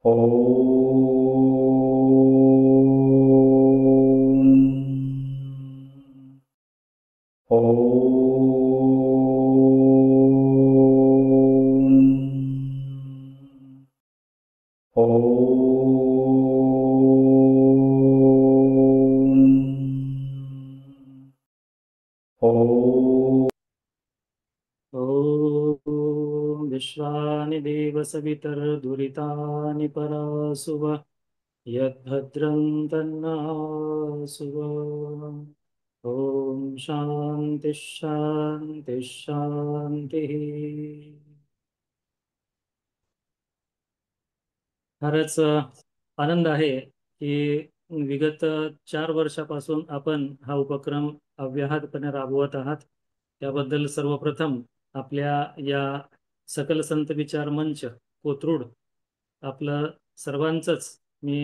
ॐ ॐ विश्वानि देवसवितर्दुरितानि परासुव यद्भद्रं तन्नासुव। ॐ शान्तिः शान्तिः शान्तिः। फारच आनंद आहे की विगत 4 वर्षापासून आपण हा उपक्रम अव्याहतपणे राबवत आहात. त्याबद्दल सर्वप्रथम आपल्या या सकल संत विचार मंच कोथरूड आपलं सर्वांचंच मी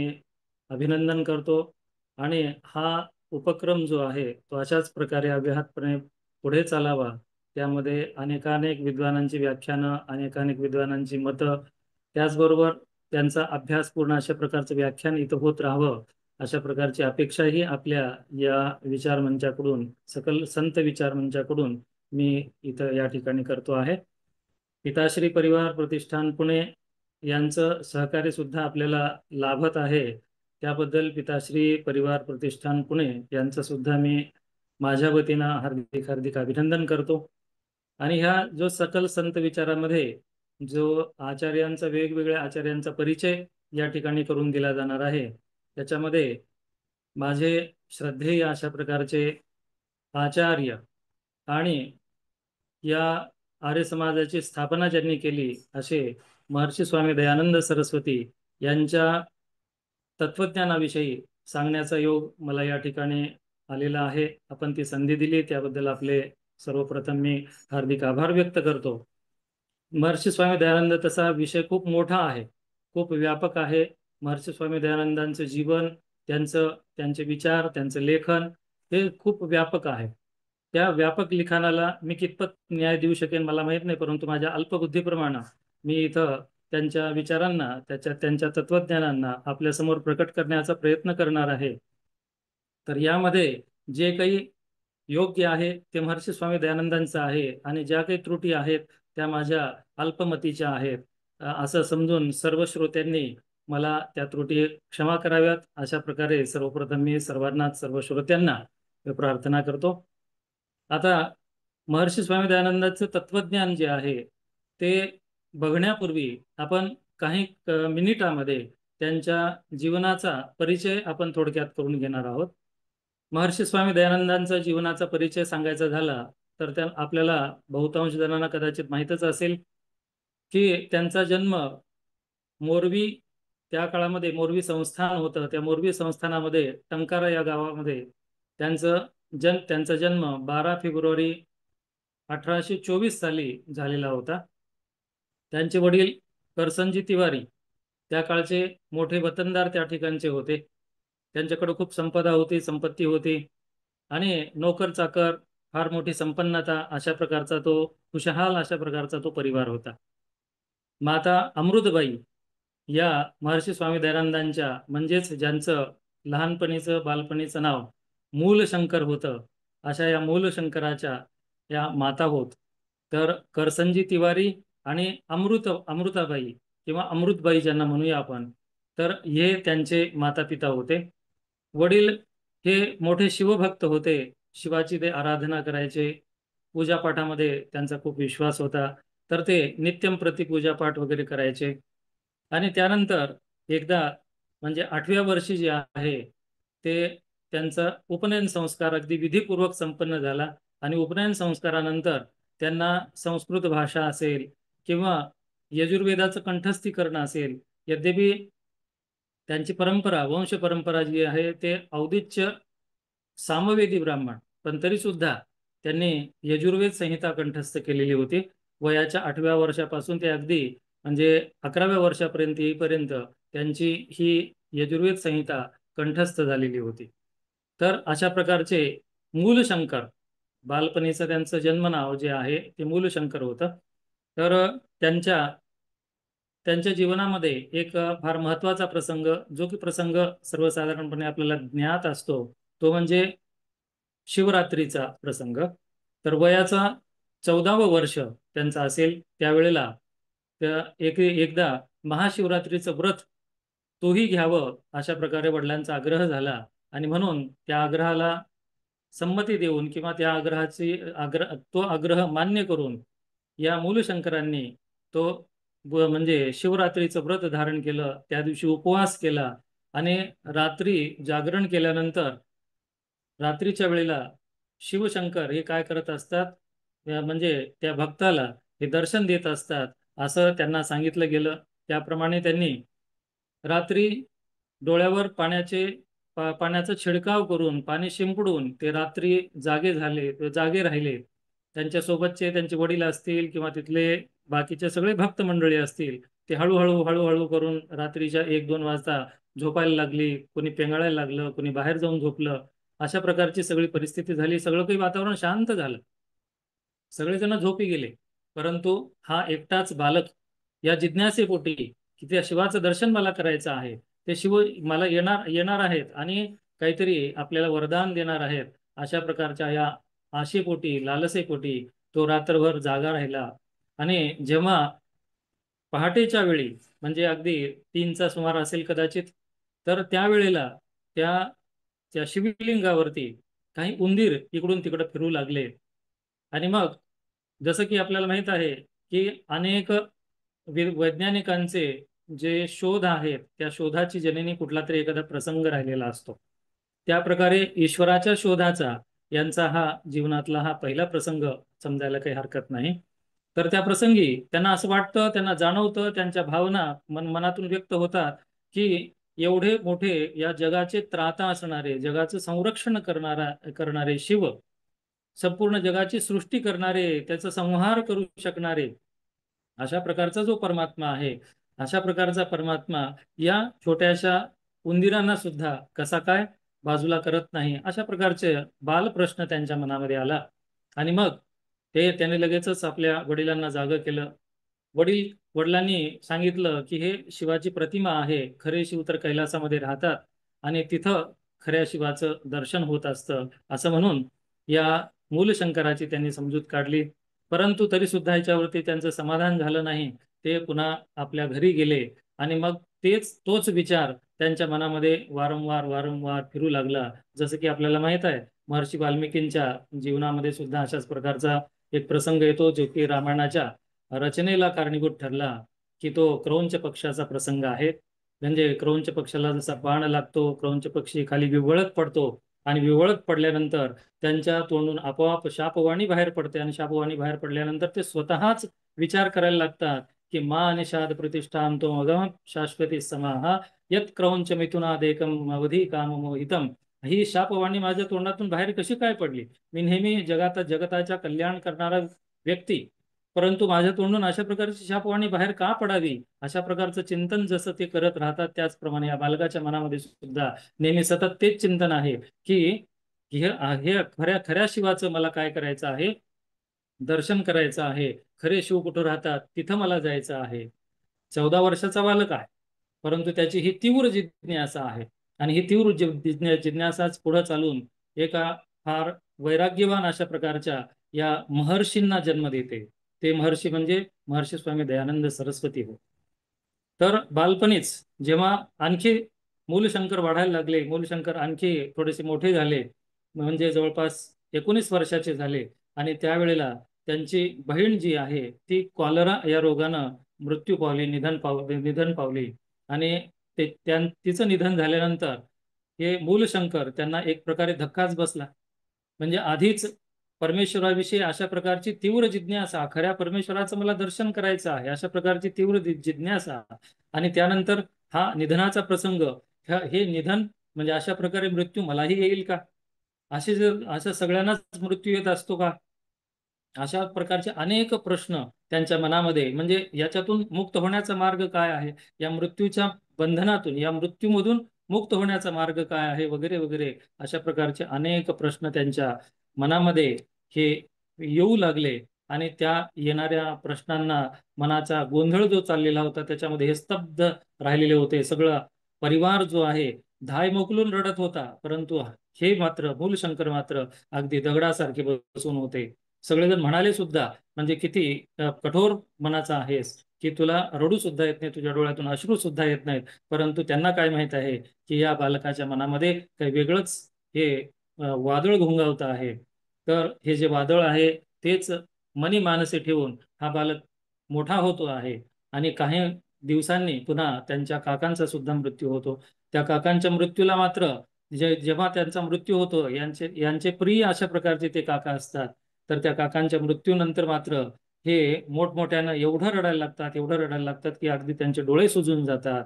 अभिनंदन करतो. आणि हा उपक्रम जो आहे तो अशाच प्रकारे अव्याहतपणे पुढे चालावा. त्यामध्ये अनेकानेक विद्वानांची व्याख्यानं, अनेकानेक विद्वानांची मतं, त्याचबरोबर त्यांचा अभ्यासपूर्ण अशा प्रकारचं व्याख्यान इथं होत राहावं, अशा प्रकारची अपेक्षाही आपल्या या विचार मंचाकडून, सकल संत विचार मंचाकडून मी इथं या ठिकाणी करतो आहे. पिताश्री परिवार प्रतिष्ठान पुणे यांचं सहकार्य सुद्धा आपल्याला लाभत आहे. त्याबद्दल पिताश्री परिवार प्रतिष्ठान पुणे यांचं सुद्धा मी माझ्या वतीनं हार्दिक हार्दिक अभिनंदन करतो. आणि ह्या जो सकल संत विचारामध्ये जो आचार्यांचा, वेगवेगळ्या आचार्यांचा परिचय या ठिकाणी करून दिला जाणार आहे, त्याच्यामध्ये माझे श्रद्धेय अशा प्रकारचे आचार्य आणि या आर्य समाजाची स्थापना ज्यांनी केली असे महर्षी स्वामी दयानंद सरस्वती यांच्या तत्वज्ञानाविषयी सांगण्याचा योग मला या ठिकाणी आलेला आहे. आपण ती संधी दिली त्याबद्दल आपले सर्वप्रथम मी हार्दिक आभार व्यक्त करतो. महर्षी स्वामी दयानंद तसा विषय खूप मोठा आहे, खूप व्यापक आहे. महर्षी स्वामी दयानंदांचं जीवन, त्यांचे विचार, त्यांचं लेखन हे खूप व्यापक आहे. त्या व्यापक लिखाणाला मी कितपत न्याय देऊ शकेन मला माहीत नाही, परंतु माझ्या अल्पबुद्धीप्रमाणे मी इथं त्यांच्या विचारांना, त्यांच्या तत्वज्ञानांना आपल्यासमोर प्रकट करण्याचा प्रयत्न करणार आहे. तर यामध्ये जे काही योग्य आहे ते महर्षी स्वामी दयानंदांचं आहे, आणि ज्या काही त्रुटी आहेत त्या माझ्या अल्पमतीच्या आहेत. असं समजून सर्व श्रोत्यांनी मला त्या त्रुटी क्षमा कराव्यात, अशा प्रकारे सर्वप्रथम मी सर्वांना, सर्व श्रोत्यांना प्रार्थना करतो. आता महर्षी स्वामी दयानंदांचं तत्वज्ञान जे आहे ते बघण्यापूर्वी आपण काही मिनिटामध्ये त्यांच्या जीवनाचा परिचय आपण थोडक्यात करून घेणार आहोत. महर्षी स्वामी दयानंदांचा जीवनाचा परिचय सांगायचा झाला तर आपल्याला बहुतांश जणांना कदाचित माहीतच असेल की त्यांचा जन्म मोरवी, त्या काळामध्ये मोरवी संस्थान होतं, त्या मोरवी संस्थानामध्ये टंकारा या गावामध्ये त्यांचा जन्म 12 फेब्रुवारी 1824 साली झालेला होता. त्यांचे वडील करसनजी तिवारी त्या काळचे मोठे वतनदार त्या ठिकाणचे होते. त्यांच्याकडे खूप संपदा होती, संपत्ती होती, आणि नोकर चाकर, फार मोठी संपन्नता, अशा प्रकारचा तो खुशहाल अशा प्रकारचा तो परिवार होता. माता अमृतबाई या महर्षी स्वामी दयानंदांच्या, म्हणजेच ज्यांचं लहानपणीचं, बालपणीचं नाव मूलशंकर होतं, अशा या मूलशंकराच्या या माता होत. तर करसनजी तिवारी आणि अमृताबाई किंवा अमृतबाई ज्यांना म्हणूया आपण, तर हे त्यांचे माता पिता होते. वडील हे मोठे शिवभक्त होते, शिवाची ते आराधना करायचे, पूजापाठामध्ये त्यांचा खूप विश्वास होता, तर ते नित्यम प्रति पूजापाठ वगैरे करायचे. आणि त्यानंतर एकदा, म्हणजे 8व्या वर्षी जे आहे ते त्यांचा उपनयन संस्कार अगदी विधीपूर्वक संपन्न झाला. आणि उपनयन संस्कारानंतर त्यांना संस्कृत भाषा असेल किंवा यजुर्वेदाचं कंठस्थीकरण असेल, यद्यपि त्यांची परंपरा, वंश परंपरा जी आहे ते औदिच्य सामवेदी ब्राह्मण, पण तरी सुद्धा त्यांनी यजुर्वेद संहिता कंठस्थ केलेली होती. वयाच्या 8व्या वर्षापासून ते अगदी म्हणजे 11व्या वर्षापर्यंत येईपर्यंत त्यांची ही यजुर्वेद संहिता कंठस्थ झालेली होती. तर अशा प्रकारचे मूलशंकर, बालपणीचं त्यांचं जन्मनाव जे आहे ते मूलशंकर होतं. तर त्यांच्या त्यांच्या जीवनामध्ये एक फार महत्वाचा प्रसंग, जो की प्रसंग सर्वसाधारणपणे आपल्याला ज्ञात असतो, तो म्हणजे शिवरात्रीचा प्रसंग. तर वयाचा 14वं वर्ष त्यांचा असेल त्यावेळेला त्या एकदा महाशिवरात्रीचं व्रत तोही घ्यावं अशा प्रकारे वडिलांचा आग्रह झाला. आणि म्हणून त्या आग्रहाला संमती देऊन किंवा त्या तो आग्रह मान्य करून या मूलशंकरांनी तो म्हणजे शिवरात्रीचं व्रत धारण केलं. त्या दिवशी उपवास केला आणि रात्री जागरण केल्यानंतर रात्रीच्या वेळेला शिवशंकर हे काय करत असतात, म्हणजे त्या भक्ताला हे दर्शन देत असतात असं त्यांना सांगितलं गेलं. त्याप्रमाणे त्यांनी रात्री डोळ्यावर पाण्याचा छिडकाव करून पाणी शिंपडून ते रात्री जागे राहिले. त्यांच्या सोबतचे त्यांचे वडील असतील किंवा तिथले बाकीचे सगळे भक्त मंडळी असतील, ते हळूहळू करून रात्रीच्या 1-2 वाजता झोपायला लागली. कोणी पेंगाळायला लागलं, कोणी बाहेर जाऊन झोपलं. अशा प्रकारची सगळी परिस्थिती झाली. सगळं काही वातावरण शांत झालं. सगळेजण झोपी गेले. परंतु हा एकटाच बालक या जिज्ञासेपोटी की त्या शिवाचं दर्शन मला करायचं आहे, ते शिव मला येणार येणार आहेत आणि काहीतरी आपल्याला वरदान देणार आहेत, अशा प्रकारच्या या आशेपोटी लालसेपोटी तो रात्रभर जागा राहिला. आणि जेव्हा पहाटेच्या वेळी म्हणजे अगदी 3चा सुमार असेल कदाचित, तर त्यावेळेला त्या त्या शिवलिंगावरती काही उंदीर इकडून तिकडं फिरू लागले. आणि मग जसं की आपल्याला माहित आहे की अनेक वैज्ञानिकांचे जे शोध आहेत, त्या शोधाची जननी कुठला तरी एखादा प्रसंग राहिलेला असतो. त्या प्रकारे ईश्वराच्या शोधाचा यांचा हा जीवनातला हा पहिला प्रसंग समजायला काही हरकत नाही. तर त्या प्रसंगी त्यांना असं वाटतं, त्यांना जाणवतं, त्यांच्या भावना मनातून व्यक्त होतात की एवढे मोठे या जगाचे त्राता असणारे, जगाचं संरक्षण करणारे शिव, संपूर्ण जगाची सृष्टी करणारे, त्याचा संहार करू शकणारे अशा प्रकारचा जो परमात्मा आहे, अशा प्रकारचा परमात्मा या छोट्याशा उंदीरांना सुद्धा कसा काय बाजूला करत नाही, अशा प्रकारचे बाल प्रश्न त्यांच्या मनामध्ये आला. आणि मग त्याने लगेचच आपल्या वडिलांना जागं केलं. वडिलांनी सांगितलं की हे शिवाची प्रतिमा आहे, खरे शिव तर कैलासामध्ये राहतात आणि तिथं खऱ्या शिवाचं दर्शन होत असतं, असं म्हणून या मूलशंकराची त्यांनी समजूत काढली. परंतु तरी सुद्धा याच्यावरती त्यांचं समाधान झालं नाही. ते पुन्हा आपल्या घरी गेले आणि मग तोच विचार त्यांच्या मनामध्ये वारंवार फिरू लागला. जसं की आपल्याला माहित आहे, महर्षी वाल्मिकींच्या जीवनामध्ये सुद्धा अशाच प्रकारचा एक प्रसंग येतो, जो की रामायणाच्या रचनेला कारणीभूत ठरला, की तो क्रौंच पक्षाचा प्रसंग आहे. म्हणजे क्रौंच पक्षाला जसा बाण लागतो, क्रौंच पक्षी खाली विव्हळत पडतो आणि विव्हळत पडल्यानंतर त्यांच्या तोंडून आपोआप शापवाणी बाहेर पडते आणि शापवाणी बाहेर पडल्यानंतर ते स्वतःच विचार करायला लागतात की मा निषाद प्रतिष्ठान तो अगम शाश्वती समाहा यत क्रौंच मिथुनादेकम अवधी काम मोहितम. ही शापवाणी माझ्या तोंडातून बाहेर कशी काय पडली? मी नेहमी जगताच्या कल्याण करणारा व्यक्ती, परंतु माझ्या तोंडून अशा प्रकारची शापवाणी बाहेर का पडावी? अशा प्रकारचं चिंतन जसं ते करत राहतात, त्याचप्रमाणे या बालकाच्या मनामध्ये सुद्धा नेहमी सतत तेच चिंतन आहे की हे हे खऱ्या खऱ्या शिवाचं मला काय करायचं आहे, दर्शन करायचं आहे. खरे शिव कुठं राहतात तिथं मला जायचं आहे. 14 वर्षाचा बालक आहे, परंतु त्याची ही तीव्र जिज्ञासा आहे. आणि ही तीव्र जिज्ञासाच पुढे चालून एका फार वैराग्यवान अशा प्रकारच्या या महर्षींना जन्म देते. ते महर्षी म्हणजे महर्षी स्वामी दयानंद सरस्वती हो. तर बालपणीच जेव्हा आणखी मूलशंकर वाढायला लागले, मूलशंकर आणखी थोडेसे मोठे झाले, म्हणजे जवळपास 19 वर्षाचे झाले आणि त्यावेळेला त्यांची बहीण जी आहे ती कॉलरा या रोगानं मृत्यू पावली, निधन पावली. आणि तिचं निधन झाल्यानंतर हे मूलशंकर त्यांना एक प्रकारे धक्काच बसला. म्हणजे आधीच परमेश्वराविषयी अशा प्रकारची तीव्र जिज्ञासा, खऱ्या परमेश्वराचं मला दर्शन करायचं आहे अशा प्रकारची तीव्र जिज्ञासा, आणि त्यानंतर हा निधनाचा प्रसंग, हे निधन म्हणजे अशा प्रकारे मृत्यू मलाही येईल का? असं सगळ्यांनाच मृत्यू येत असतो का? अशा प्रकारचे अनेक प्रश्न त्यांच्या मनामध्ये, म्हणजे याच्यातून मुक्त होण्याचा मार्ग काय आहे, या मृत्यूच्या बंधनातून, या मृत्यूमधून मुक्त होण्याचा मार्ग काय आहे, वगैरे वगैरे अशा प्रकारचे अनेक प्रश्न त्यांच्या मनामध्ये हे येऊ लागले. आणि त्या येणाऱ्या प्रश्नांना मनाचा गोंधळ जो चाललेला होता त्याच्यामध्ये हे स्तब्ध राहिलेले होते. सगळं परिवार जो आहे धाय मोकलून रडत होता, परंतु हे मात्र मूलशंकर मात्र अगदी दगडासारखे बसून होते. सगळेजण म्हणाले सुद्धा, म्हणजे किती कठोर मनाचा आहेस की तुला रडू सुद्धा येत नाही, तुझ्या डोळ्यातून अश्रू सुद्धा येत नाहीत. परंतु त्यांना काय माहित आहे की या बालकाच्या मनामध्ये काही वेगळंच हे वादळ घोंगावत आहे. तर हे जे वादळ आहे तेच मनी मानसे ठेवून हा बालक मोठा होतो आहे. आणि काही दिवसांनी पुन्हा त्यांच्या काकांचा सुद्धा मृत्यू होतो. त्या काकांच्या मृत्यूला मात्र जेव्हा त्यांचा मृत्यू होतो, यांचे यांचे प्रिय अशा प्रकारचे ते काका असतात. तर त्या काकांच्या मृत्यूनंतर मात्र हे मोठमोठ्यानं एवढं रडायला लागतात, एवढं रडायला लागतात की अगदी त्यांचे डोळे सुजून जातात.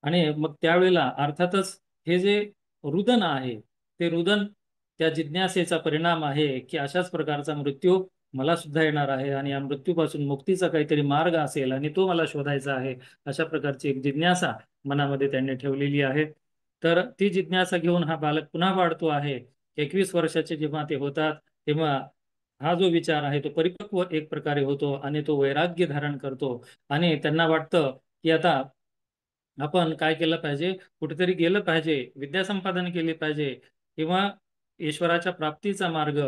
आणि मग त्यावेळेला अर्थातच हे जे रुदन आहे ते रुदन त्या जिज्ञासेचा परिणाम आहे की अशाच प्रकारचा मृत्यू मला सुद्धा येणार आहे आणि या मृत्यूपासून मुक्तीचा काहीतरी मार्ग असेल आणि तो मला शोधायचा आहे. अशा प्रकारची एक जिज्ञासा मनामध्ये त्यांनी ठेवलेली आहे. तर ती जिज्ञासा घेऊन हा बालक पुन्हा वाढतो आहे. 21 वर्षाचे जेव्हा ते होतात तेव्हा हा जो विचार आहे तो परिपक्व एक प्रकारे होतो आणि तो वैराग्य धारण करतो. आणि त्यांना वाटतं की आता आपण काय केलं पाहिजे, कुठेतरी गेलं पाहिजे, विद्या संपादन केली पाहिजे, किंवा ईश्वराच्या प्राप्तीचा मार्ग,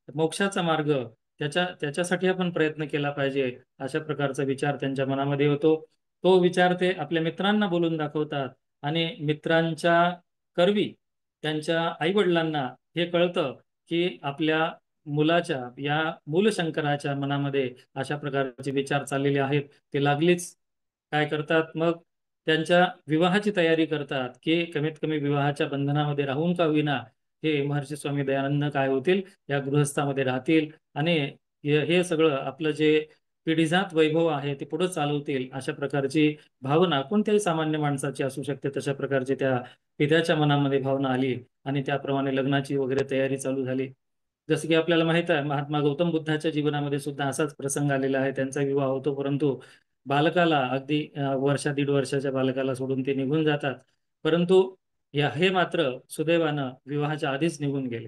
मोक्षाचा मार्ग त्याच्यासाठी आपण प्रयत्न केला पाहिजे. अशा प्रकारचा विचार त्यांच्या मनामध्ये होतो. तो विचार ते आपल्या मित्रांना बोलून दाखवतात आणि मित्रांच्या करवी त्यांच्या आईवडिलांना हे कळतं की आपल्या मुलाच्या या मूलशंकराच्या मनामध्ये अशा प्रकारचे विचार चाललेले आहेत. ते लागलीच काय करतात, मग त्यांच्या विवाहाची तयारी करतात की कमीत कमी विवाहाच्या बंधनामध्ये राहून का होईना हे महर्षी स्वामी दयानंद काय होतील, या गृहस्थामध्ये राहतील आणि हे सगळं आपलं जे पिढीजात वैभव आहे ते पुढे चालवतील. अशा प्रकारची भावना कोणत्याही सामान्य माणसाची असू शकते. तशा प्रकारची त्या पित्याच्या मनामध्ये भावना आली आणि त्याप्रमाणे लग्नाची वगैरे तयारी चालू झाली. जसं की आपल्याला माहित आहे, महात्मा गौतम बुद्धाच्या जीवनामध्ये सुद्धा असाच प्रसंग आलेला आहे. त्यांचा विवाह होतो, परंतु बालकाला अगदी वर्षा दीड वर्षाच्या बालकाला सोडून ते निघून जातात. परंतु हे मात्र सुदैवानं विवाहाच्या आधीच निघून गेले.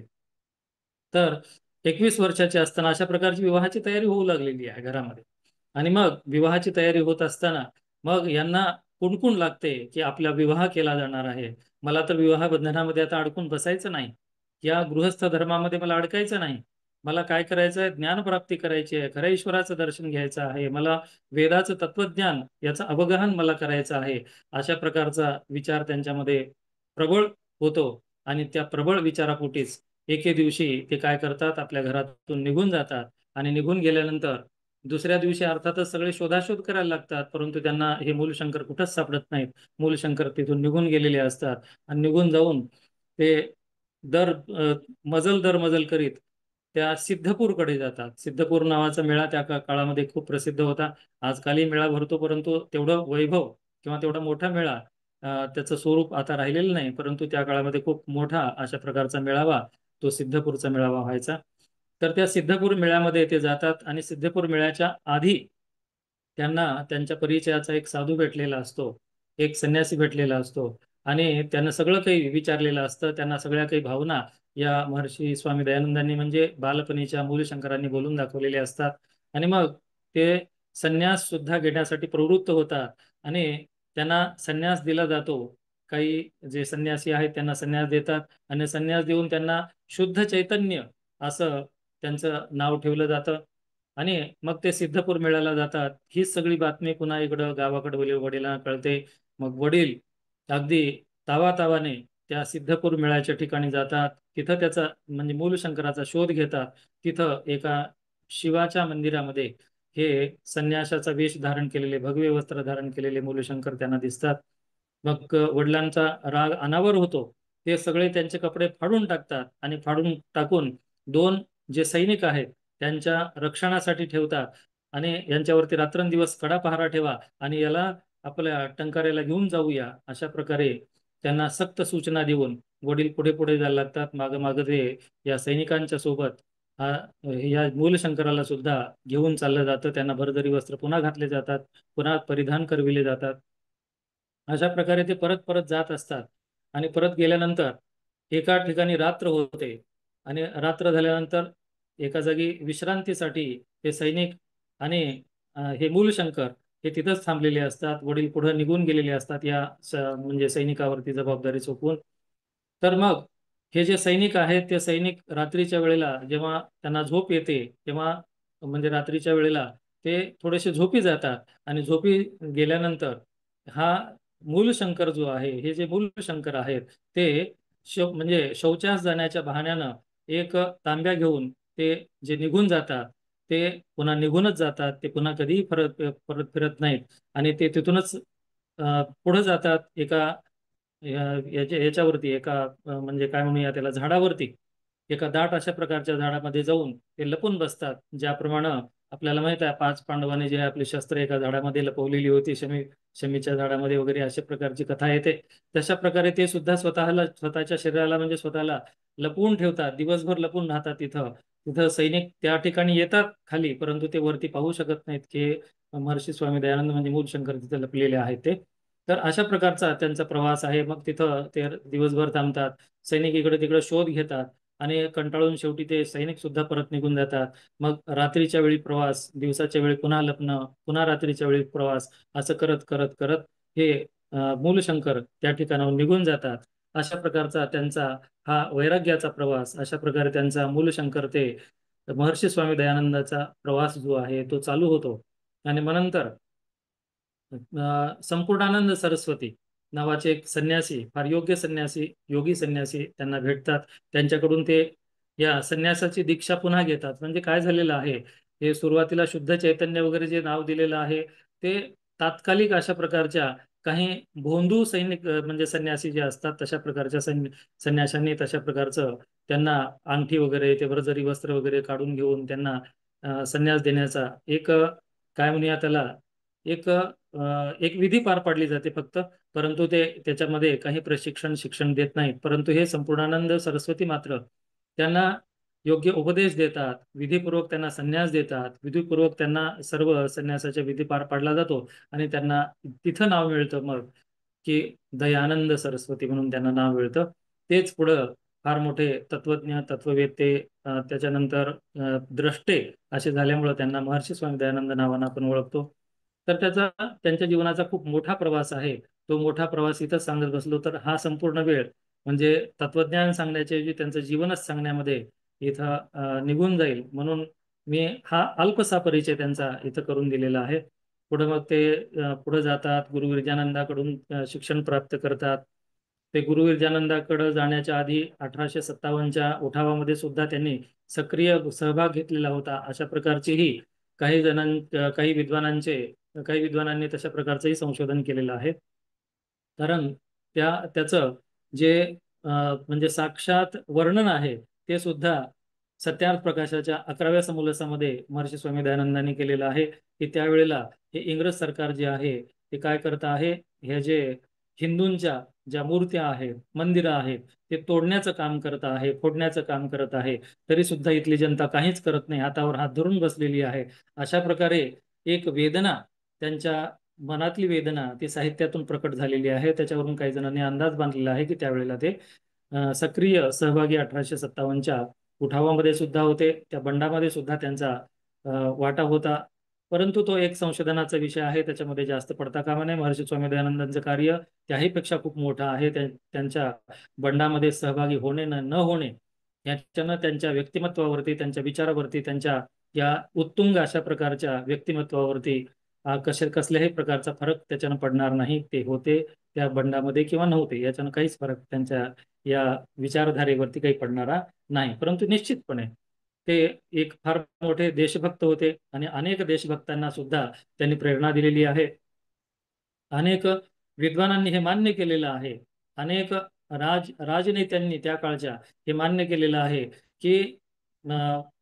तर 21 वर्षाचे असताना अशा प्रकारची विवाहाची तयारी होऊ लागलेली आहे घरामध्ये. आणि मग विवाहाची तयारी होत असताना मग यांना कुणकुण लागते की आपला विवाह केला जाणार आहे. मला तर विवाह बंधनामध्ये आता अडकून बसायचं नाही, या गृहस्थ धर्मामध्ये मला अडकायचं नाही. मला काय करायचं आहे, ज्ञानप्राप्ती करायची आहे, खऱ्या ईश्वराचं दर्शन घ्यायचं आहे, मला वेदाचं तत्वज्ञान याचं अवगाहन मला करायचं आहे. अशा प्रकारचा विचार त्यांच्यामध्ये प्रबळ होतो. आणि त्या प्रबळ विचारापोटीच एके दिवशी ते काय करतात, आपल्या घरातून निघून जातात. आणि निघून गेल्यानंतर दुसऱ्या दिवशी अर्थातच सगळे शोधाशोध करायला लागतात, परंतु त्यांना हे मूलशंकर कुठंच सापडत नाहीत. मूलशंकर तिथून निघून गेलेले असतात. आणि निघून जाऊन ते दर दर मजल करीत त्या सिद्धपूरकडे जातात. सिद्धपूर नावाचा मेळा त्या काळामध्ये खूप प्रसिद्ध होता. आजकालही मेळा भरतो, परंतु तेवढं वैभव किंवा तेवढा मोठा मेळा त्याचं स्वरूप आता राहिलेलं नाही. परंतु त्या काळामध्ये खूप मोठा अशा प्रकारचा मेळावा तो सिद्धपूरचा मेळावा व्हायचा. तर त्या सिद्धपूर मेळ्यामध्ये ते जातात आणि सिद्धपूर मेळ्याच्या आधी त्यांना त्यांच्या परिचयाचा एक साधू भेटलेला असतो, एक संन्यासी भेटलेला असतो. आणि त्यांना सगळं काही विचारलेलं असतं. त्यांना सगळ्या काही भावना या महर्षी स्वामी दयानंदांनी म्हणजे बालपणीच्या मूलशंकरांनी बोलून दाखवलेले असतात. आणि मग ते संन्यास सुद्धा घेण्यासाठी प्रवृत्त होतात आणि त्यांना संन्यास दिला जातो. काही जे संन्यासी आहेत त्यांना संन्यास देतात आणि संन्यास देऊन त्यांना शुद्ध चैतन्य असं त्यांचं नाव ठेवलं जातं. आणि मग ते सिद्धपूर मेळ्याला जातात. हीच सगळी बातमी पुन्हा इकडं गावाकडे वडिलांना कळते. मग वडील अगदी तावातावाने त्या सिद्धपूर मेळ्याच्या ठिकाणी जातात. तिथं त्याचा म्हणजे मूलशंकराचा शोध घेतात. तिथं एका शिवाच्या मंदिरामध्ये हे संन्यासाचा वेश धारण केलेले, भगवे वस्त्र धारण केलेले मूलशंकर त्यांना दिसतात. मग वडिलांचा राग अनावर होतो. ते सगळे त्यांचे कपडे फाडून टाकतात आणि फाडून टाकून दोन जे सैनिक आहेत त्यांच्या रक्षणासाठी ठेवतात. आणि यांच्यावरती रात्रंदिवस कडा पहारा ठेवा आणि याला आपल्या टंकाऱ्याला घेऊन जाऊया, अशा प्रकारे त्यांना सक्त सूचना देऊन वडील पुढे पुढे जायला लागतात. मागं मागं ते या सैनिकांच्या सोबत हा या मूलशंकराला सुद्धा घेऊन चाललं जातं. त्यांना भरदरी वस्त्र पुन्हा घातले जातात, पुन्हा परिधान करविले जातात. अशा प्रकारे ते परत परत जात असतात. आणि परत गेल्यानंतर एका ठिकाणी रात्र होते आणि रात्र झाल्यानंतर एका जागी विश्रांतीसाठी हे सैनिक आणि हे मूलशंकर हे तिथंच थांबलेले असतात. वडील पुढे निघून गेलेले असतात या म्हणजे सैनिकावरती जबाबदारी सोपवून. तर मग हे जे सैनिक आहेत ते सैनिक रात्रीच्या वेळेला जेव्हा त्यांना झोप येते तेव्हा म्हणजे रात्रीच्या वेळेला ते थोडेसे झोपी जातात आणि झोपी गेल्यानंतर हा मूलशंकर जो आहे, हे जे मूलशंकर आहेत ते म्हणजे शौचास जाण्याच्या बहाण्यानं एक तांब्या घेऊन ते जे निघून जातात ते पुन्हा निघूनच जातात. ते पुन्हा कधीही परत परत फिरत नाहीत आणि ते तिथूनच पुढे जातात एका याच्यावरती एका म्हणजे काय म्हणूया त्याला झाडावरती, एका दाट अशा प्रकारच्या झाडामध्ये जाऊन ते लपून बसतात. ज्याप्रमाणे आपल्याला माहित आहे 5 पांडवांनी जे आपली शस्त्र एका झाडामध्ये लपवलेली होती, शमीच्या झाडामध्ये वगैरे अशा प्रकारची कथा येते. तशा प्रकारे ते सुद्धा स्वतःच्या शरीराला म्हणजे स्वतःला लपवून ठेवतात, दिवसभर लपून राहतात तिथं. तिथं सैनिक त्या ठिकाणी येतात खाली, परंतु ते वरती पाहू शकत नाहीत की महर्षी स्वामी दयानंद म्हणजे मूलशंकर तिथे लपलेले आहेत ते. तर अशा प्रकारचा त्यांचा प्रवास आहे. मग तिथं ते दिवसभर थांबतात, सैनिक इकडे तिकडे शोध घेतात आणि कंटाळून शेवटी ते सैनिक सुद्धा परत निघून जातात. मग रात्रीच्या वेळी प्रवास, दिवसाच्या वेळी पुन्हा लपणं, पुन्हा रात्रीच्या वेळी प्रवास, असं करत करत करत हे मूलशंकर त्या ठिकाणाहून निघून जातात. अशा प्रकारचा त्यांचा हा वैराग्याचा प्रवास, अशा प्रकारे त्यांचा मूलशंकर ते महर्षी स्वामी दयानंदाचा प्रवास जो आहे तो चालू होतो. आणि मग नंतर संपूर्णानंद सरस्वती नावाचे एक संन्यासी, फार योग्य संन्यासी, योगी संन्यासी त्यांना भेटतात. त्यांच्याकडून ते या संन्यासाची दीक्षा पुन्हा घेतात. म्हणजे काय झालेलं आहे, हे सुरुवातीला शुद्ध चैतन्य वगैरे जे नाव दिलेलं आहे ते तात्कालिक अशा प्रकारच्या काही भोंदू सैनिक म्हणजे संन्यासी जे असतात तशा प्रकारच्या संन्याशांनी तशा प्रकारचं त्यांना अंगठी वगैरे ते भरजरी वस्त्र वगैरे काढून घेऊन त्यांना संन्यास देण्याचा एक काय म्हणूया त्याला एक विधी पार पाडली जाते फक्त. परंतु ते त्याच्यामध्ये काही प्रशिक्षण शिक्षण देत नाहीत. परंतु हे संपूर्णानंद सरस्वती मात्र त्यांना योग्य उपदेश देतात, विधीपूर्वक त्यांना संन्यास देतात, विधीपूर्वक त्यांना सर्व संन्यासाच्या विधी पार पाडला जातो आणि त्यांना तिथं नाव मिळतं मग की दयानंद सरस्वती म्हणून त्यांना नाव मिळतं. तेच पुढं फार मोठे तत्वज्ञ, तत्ववेत्ते, त्याच्यानंतर द्रष्टे असे झाल्यामुळं त्यांना महर्षी स्वामी दयानंद नावानं आपण ओळखतो. तर त्यांच्या जीवनाचा खूप मोठा प्रवास आहे. तो मोठा प्रवास इथं सांगत बसलो तर हा संपूर्ण वेळ म्हणजे तत्वज्ञान सांगण्याच्या ऐवजी त्यांचं जीवनच सांगण्यामध्ये इथं निघून जाईल. म्हणून मी हा अल्पसा परिचय त्यांचा इथं करून दिलेला आहे. पुढे मग ते पुढे जातात, गुरु विरजानंदाकडून शिक्षण प्राप्त करतात. ते गुरु विरजानंदाकडे जाण्याच्या आधी 1857च्या उठावामध्ये सुद्धा त्यांनी सक्रिय सहभाग घेतलेला होता. अशा प्रकारची ही काही काही विद्वानांनी तशा प्रकारचंही संशोधन केलेलं आहे. कारण त्याचं जे म्हणजे साक्षात वर्णन आहे ते सुद्धा सत्यार्थ प्रकाशाच्या 11व्या समोलसामध्ये महर्षी स्वामी दयानंदांनी केलेलं आहे. की त्यावेळेला हे इंग्रज सरकार जे आहे ते काय करत आहे, हे जे हिंदूंच्या ज्या मूर्त्या आहेत, मंदिरं आहेत, ते तोडण्याचं काम करत आहे, फोडण्याचं काम करत आहे. तरी सुद्धा इथली जनता काहीच करत नाही, हातावर हात धरून बसलेली आहे. अशा प्रकारे एक वेदना, त्यांच्या मनातली वेदना ती साहित्यातून प्रकट झालेली आहे. त्याच्यावरून काही जणांनी अंदाज बांधलेला आहे की त्यावेळेला ते सक्रिय सहभागी 1857च्या उठावामध्ये सुद्धा होते. त्या बंडामध्ये सुद्धा त्यांचा वाटा होता. परंतु तो एक संशोधनाचा विषय आहे, त्याच्यामध्ये जास्त पडता कामा नये. महर्षी स्वामी दयानंदांचं कार्य त्याही पेक्षा खूप मोठं आहे. त्यांच्या बंडामध्ये सहभागी होणे न होणे याच्यानं त्यांच्या व्यक्तिमत्वावरती, त्यांच्या विचारावरती, त्यांच्या या उत्तुंग अशा प्रकारच्या व्यक्तिमत्वावरती कसल्याही प्रकारचा फरक त्याच्यानं पडणार नाही. ते होते त्या बंडामध्ये किंवा नव्हते याच्यानं काहीच फरक त्यांच्या या विचारधारेवरती काही पडणारा नाही. परंतु निश्चितपणे ते एक फार मोठे देशभक्त होते आणि अनेक देशभक्तांना सुद्धा त्यांनी प्रेरणा दिलेली आहे. अनेक विद्वानांनी हे मान्य केलेलं आहे. अनेक राजनेत्यांनी त्या काळच्या हे मान्य केलेलं आहे की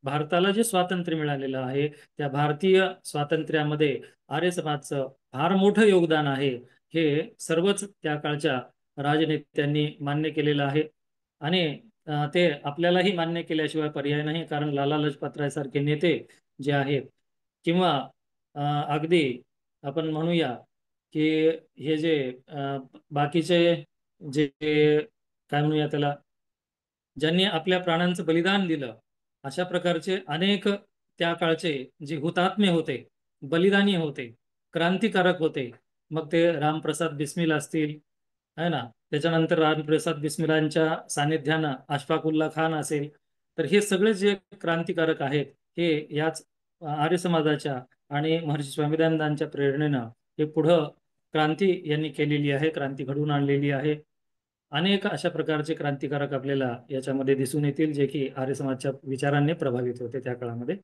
भारताला जे स्वातंत्र्य मिळालेलं आहे त्या भारतीय स्वातंत्र्यामध्ये आर्य समाजचं फार मोठं योगदान आहे. हे सर्वच त्या काळच्या राजनेत्यांनी मान्य केलेलं आहे. आणि ते आपल्यालाही मान्य केल्याशिवाय पर्याय नाही. कारण लाला लजपतराय सारखे नेते जे आहेत किंवा अगदी आपण म्हणूया की हे जे बाकीचे जे काय म्हणूया त्याला, ज्यांनी आपल्या प्राणांचं बलिदान दिलं अशा प्रकारचे अनेक त्या काळचे जे हुतात्मे होते, बलिदानी होते, क्रांतिकारक होते, मग ते रामप्रसाद बिस्मिल असतील, है ना, त्याच्यानंतर रामप्रसाद बिस्मिलांच्या सानिध्यानं अशफाकुल्ला खान असेल, तर हे सगळे जे क्रांतिकारक आहेत, हे याच आर्य समाजाच्या आणि महर्षी स्वामी दयानंदांच्या प्रेरणेनं हे पुढं क्रांती यांनी केलेली आहे, क्रांती घडवून आणलेली आहे. अनेक अशा प्रकारचे क्रांतिकारक आपल्याला याच्यामध्ये दिसून येतील, जे की आर्य समाजच्या विचारांनी प्रभावित होते त्या काळामध्ये.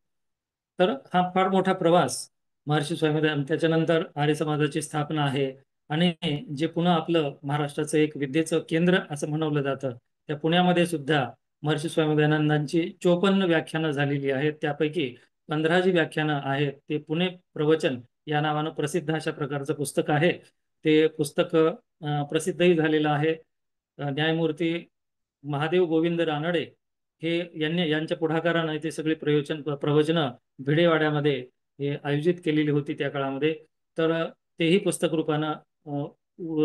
तर हा फार मोठा प्रवास महर्षी स्वामी त्याच्यानंतर आर्य समाजाची स्थापना आहे. आणि जे पुन्हा आपलं महाराष्ट्राचं एक विद्येचं केंद्र असं म्हणवलं जातं, त्या पुण्यामध्ये सुद्धा महर्षी स्वामी दयानंदांची 54 व्याख्यानं झालेली आहेत. त्यापैकी 15 जी व्याख्यानं आहेत ते पुणे प्रवचन या नावानं प्रसिद्ध अशा प्रकारचं पुस्तक आहे. ते पुस्तक प्रसिद्धही झालेलं आहे. न्यायमूर्ती महादेव गोविंद रानडे हे यांच्या पुढाकाराने ते सगळे प्रवचनं भिडेवाड्यामध्ये हे आयोजित केलेली होती त्या काळामध्ये. तर तेही पुस्तक रूपानं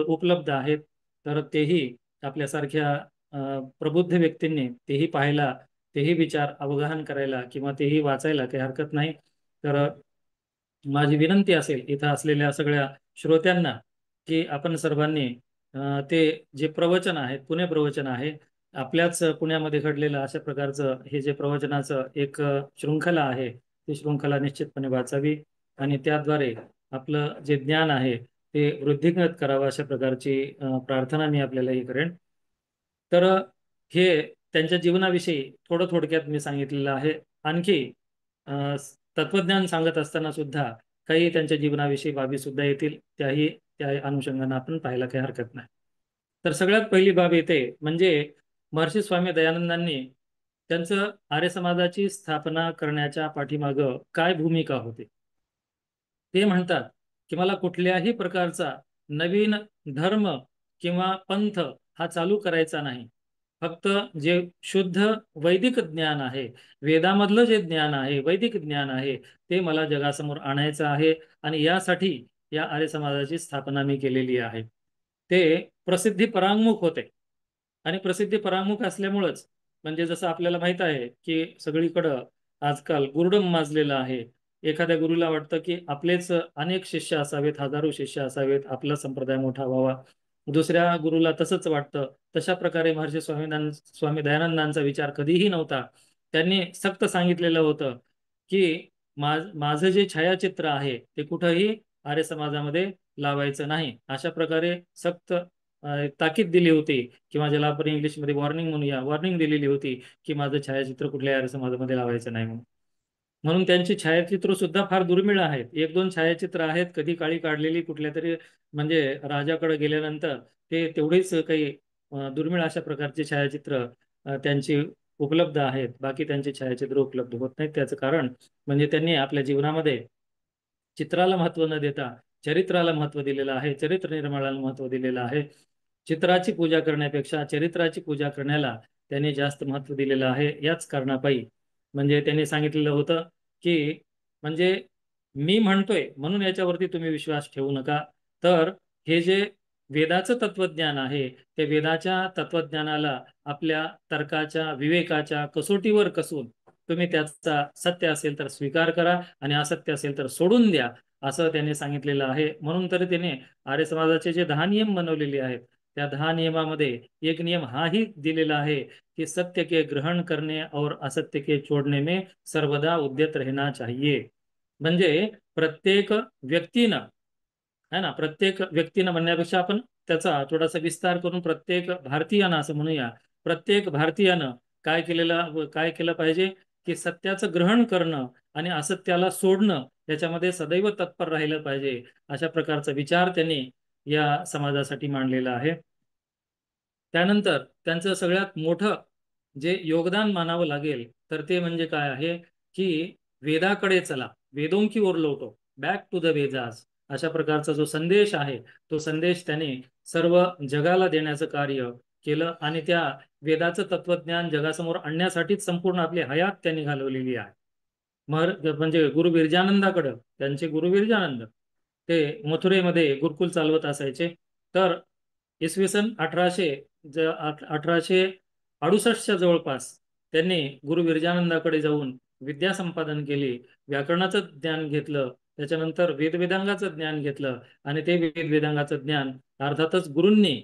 उपलब्ध आहेत. तर तेही आपल्यासारख्या प्रबुद्ध व्यक्तींनी तेही पाहायला, तेही विचार अवगाहन करायला किंवा तेही वाचायला काही हरकत नाही. तर माझी विनंती असेल इथं असलेल्या सगळ्या श्रोत्यांना की आपण सर्वांनी ते जे प्रवचन आहेत, पुणे प्रवचन आहे, आपल्याच पुण्यामध्ये घडलेलं अशा प्रकारचं हे जे प्रवचनाचं एक शृंखला आहे, ती शृंखला निश्चितपणे वाचावी आणि त्याद्वारे आपलं जे ज्ञान आहे ते वृद्धिंगत करावं, अशा प्रकारची प्रार्थना मी आपल्यालाही करेन. तर हे त्यांच्या जीवनाविषयी थोडं थोडक्यात मी सांगितलेलं आहे. आणखी अ, तत्वज्ञान सांगत असताना सुद्धा काही त्यांच्या जीवनाविषयी बाबी सुद्धा येतील, त्याही त्या अनुषंगाने आपण पाहायला काही हरकत नाही. तर सगळ्यात पहिली बाब येते म्हणजे महर्षी स्वामी दयानंदांनी त्यांचं आर्य समाजाची स्थापना करण्याच्या पाठीमागं काय भूमिका होती. ते म्हणतात की मला कुठल्याही प्रकारचा नवीन धर्म किंवा पंथ हा चालू करायचा नाही. फक्त जे शुद्ध वैदिक ज्ञान आहे, वेदामधलं जे ज्ञान आहे, वैदिक ज्ञान आहे, ते मला जगासमोर आणायचं आहे. आणि यासाठी या आर्य समाजाची स्थापना मी केलेली आहे. ते प्रसिद्धी परांगमुख होते. आणि प्रसिद्धी परांगमुख असल्यामुळंच म्हणजे जसं आपल्याला माहित आहे की सगळीकडं आजकाल गुरुडम माजलेलं आहे. एखाद्या गुरुला वाटतं की आपलेच अनेक शिष्य असावेत, हजारो शिष्य असावेत, आपला संप्रदाय मोठा व्हावा. दुसऱ्या गुरुला तसंच वाटतं. तशा प्रकारे महर्षी स्वामी दयानंदांचा विचार कधीही नव्हता. त्यांनी सक्त सांगितलेलं होतं की माझं जे छायाचित्र आहे ते कुठंही आर्य समाजामध्ये लावायचं नाही. अशा प्रकारे सक्त ताकीद दिली होती, किंवा ज्याला आपण इंग्लिशमध्ये वॉर्निंग म्हणूया, वॉर्निंग दिलेली होती की माझं छायाचित्र कुठल्या आर्य समाजामध्ये लावायचं नाही म्हणून. म्हणून त्यांची छायाचित्र सुद्धा फार दुर्मिळ आहेत. एक दोन छायाचित्र आहेत कधी काळी काढलेली कुठल्या तरी म्हणजे राजाकडे गेल्यानंतर, ते तेवढेच काही दुर्मिळ अशा प्रकारचे छायाचित्र त्यांची उपलब्ध आहेत. बाकी त्यांची छायाचित्र उपलब्ध होत नाहीत. त्याचं कारण म्हणजे त्यांनी आपल्या जीवनामध्ये चित्राला महत्व न देता चरित्राला महत्व दिलेलं आहे, चरित्र निर्माणाला महत्व दिलेलं आहे. चित्राची पूजा करण्यापेक्षा चरित्राची पूजा करण्याला त्यांनी जास्त महत्व दिलेलं आहे. याच कारणापायी म्हणजे त्यांनी सांगितलेलं होतं की म्हणजे मी म्हणतोय म्हणून याच्यावरती तुम्ही विश्वास ठेवू नका. तर हे जे वेदाचं तत्वज्ञान आहे, ते वेदाच्या तत्वज्ञानाला आपल्या तर्काच्या, विवेकाच्या कसोटीवर कसून तुम्ही त्याचा सत्य असेल तर स्वीकार करा आणि असत्य असेल तर सोडून द्या, असं त्यांनी सांगितलेलं आहे. म्हणून तर त्याने आर्य समाजाचे जे 10 नियम बनवलेले आहेत, त्या 10 नियमामध्ये एक नियम हाही दिलेला आहे कि सत्य के ग्रहण करने और असत्य के छोड़ने में सर्वदा उद्यत रहना चाहिए. म्हणजे प्रत्येक व्यक्तीनं, है ना, प्रत्येक व्यक्तीनं म्हणण्यापेक्षा आपण त्याचा थोडासा विस्तार करून प्रत्येक भारतीयानं असं म्हणूया. प्रत्येक भारतीयानं काय केलं पाहिजे की सत्याचं ग्रहण करणं आणि असत्याला सोडणं याच्यामध्ये सदैव तत्पर राहिलं पाहिजे. अशा प्रकारचा विचार त्यांनी या समाजासाठी मांडलेला आहे. त्यानंतर त्यांचं सगळ्यात मोठं जे योगदान मानावं लागेल तर ते म्हणजे काय आहे की वेदाकडे चला, वेदों की ओर लौटो, बॅक टू द वेदास, अशा प्रकारचा जो संदेश आहे तो संदेश त्याने सर्व जगाला देण्याचं कार्य केलं. आणि त्या वेदाचं तत्वज्ञान जगासमोर आणण्यासाठीच संपूर्ण आपली हयात त्यांनी घालवलेली आहे. म्हणजे गुरु विरजानंदाकडं, त्यांचे गुरु विरजानंद ते मथुरेमध्ये गुरुकुल चालवत असायचे. तर इसवी सन 1868च्या जवळपास त्यांनी गुरु विरजानंदाकडे जाऊन विद्या संपादन केली, व्याकरणाचं ज्ञान घेतलं, त्याच्यानंतर वेदवेदांगाचं ज्ञान घेतलं, आणि ते वेदवेदांगाचं ज्ञान अर्थातच गुरूंनी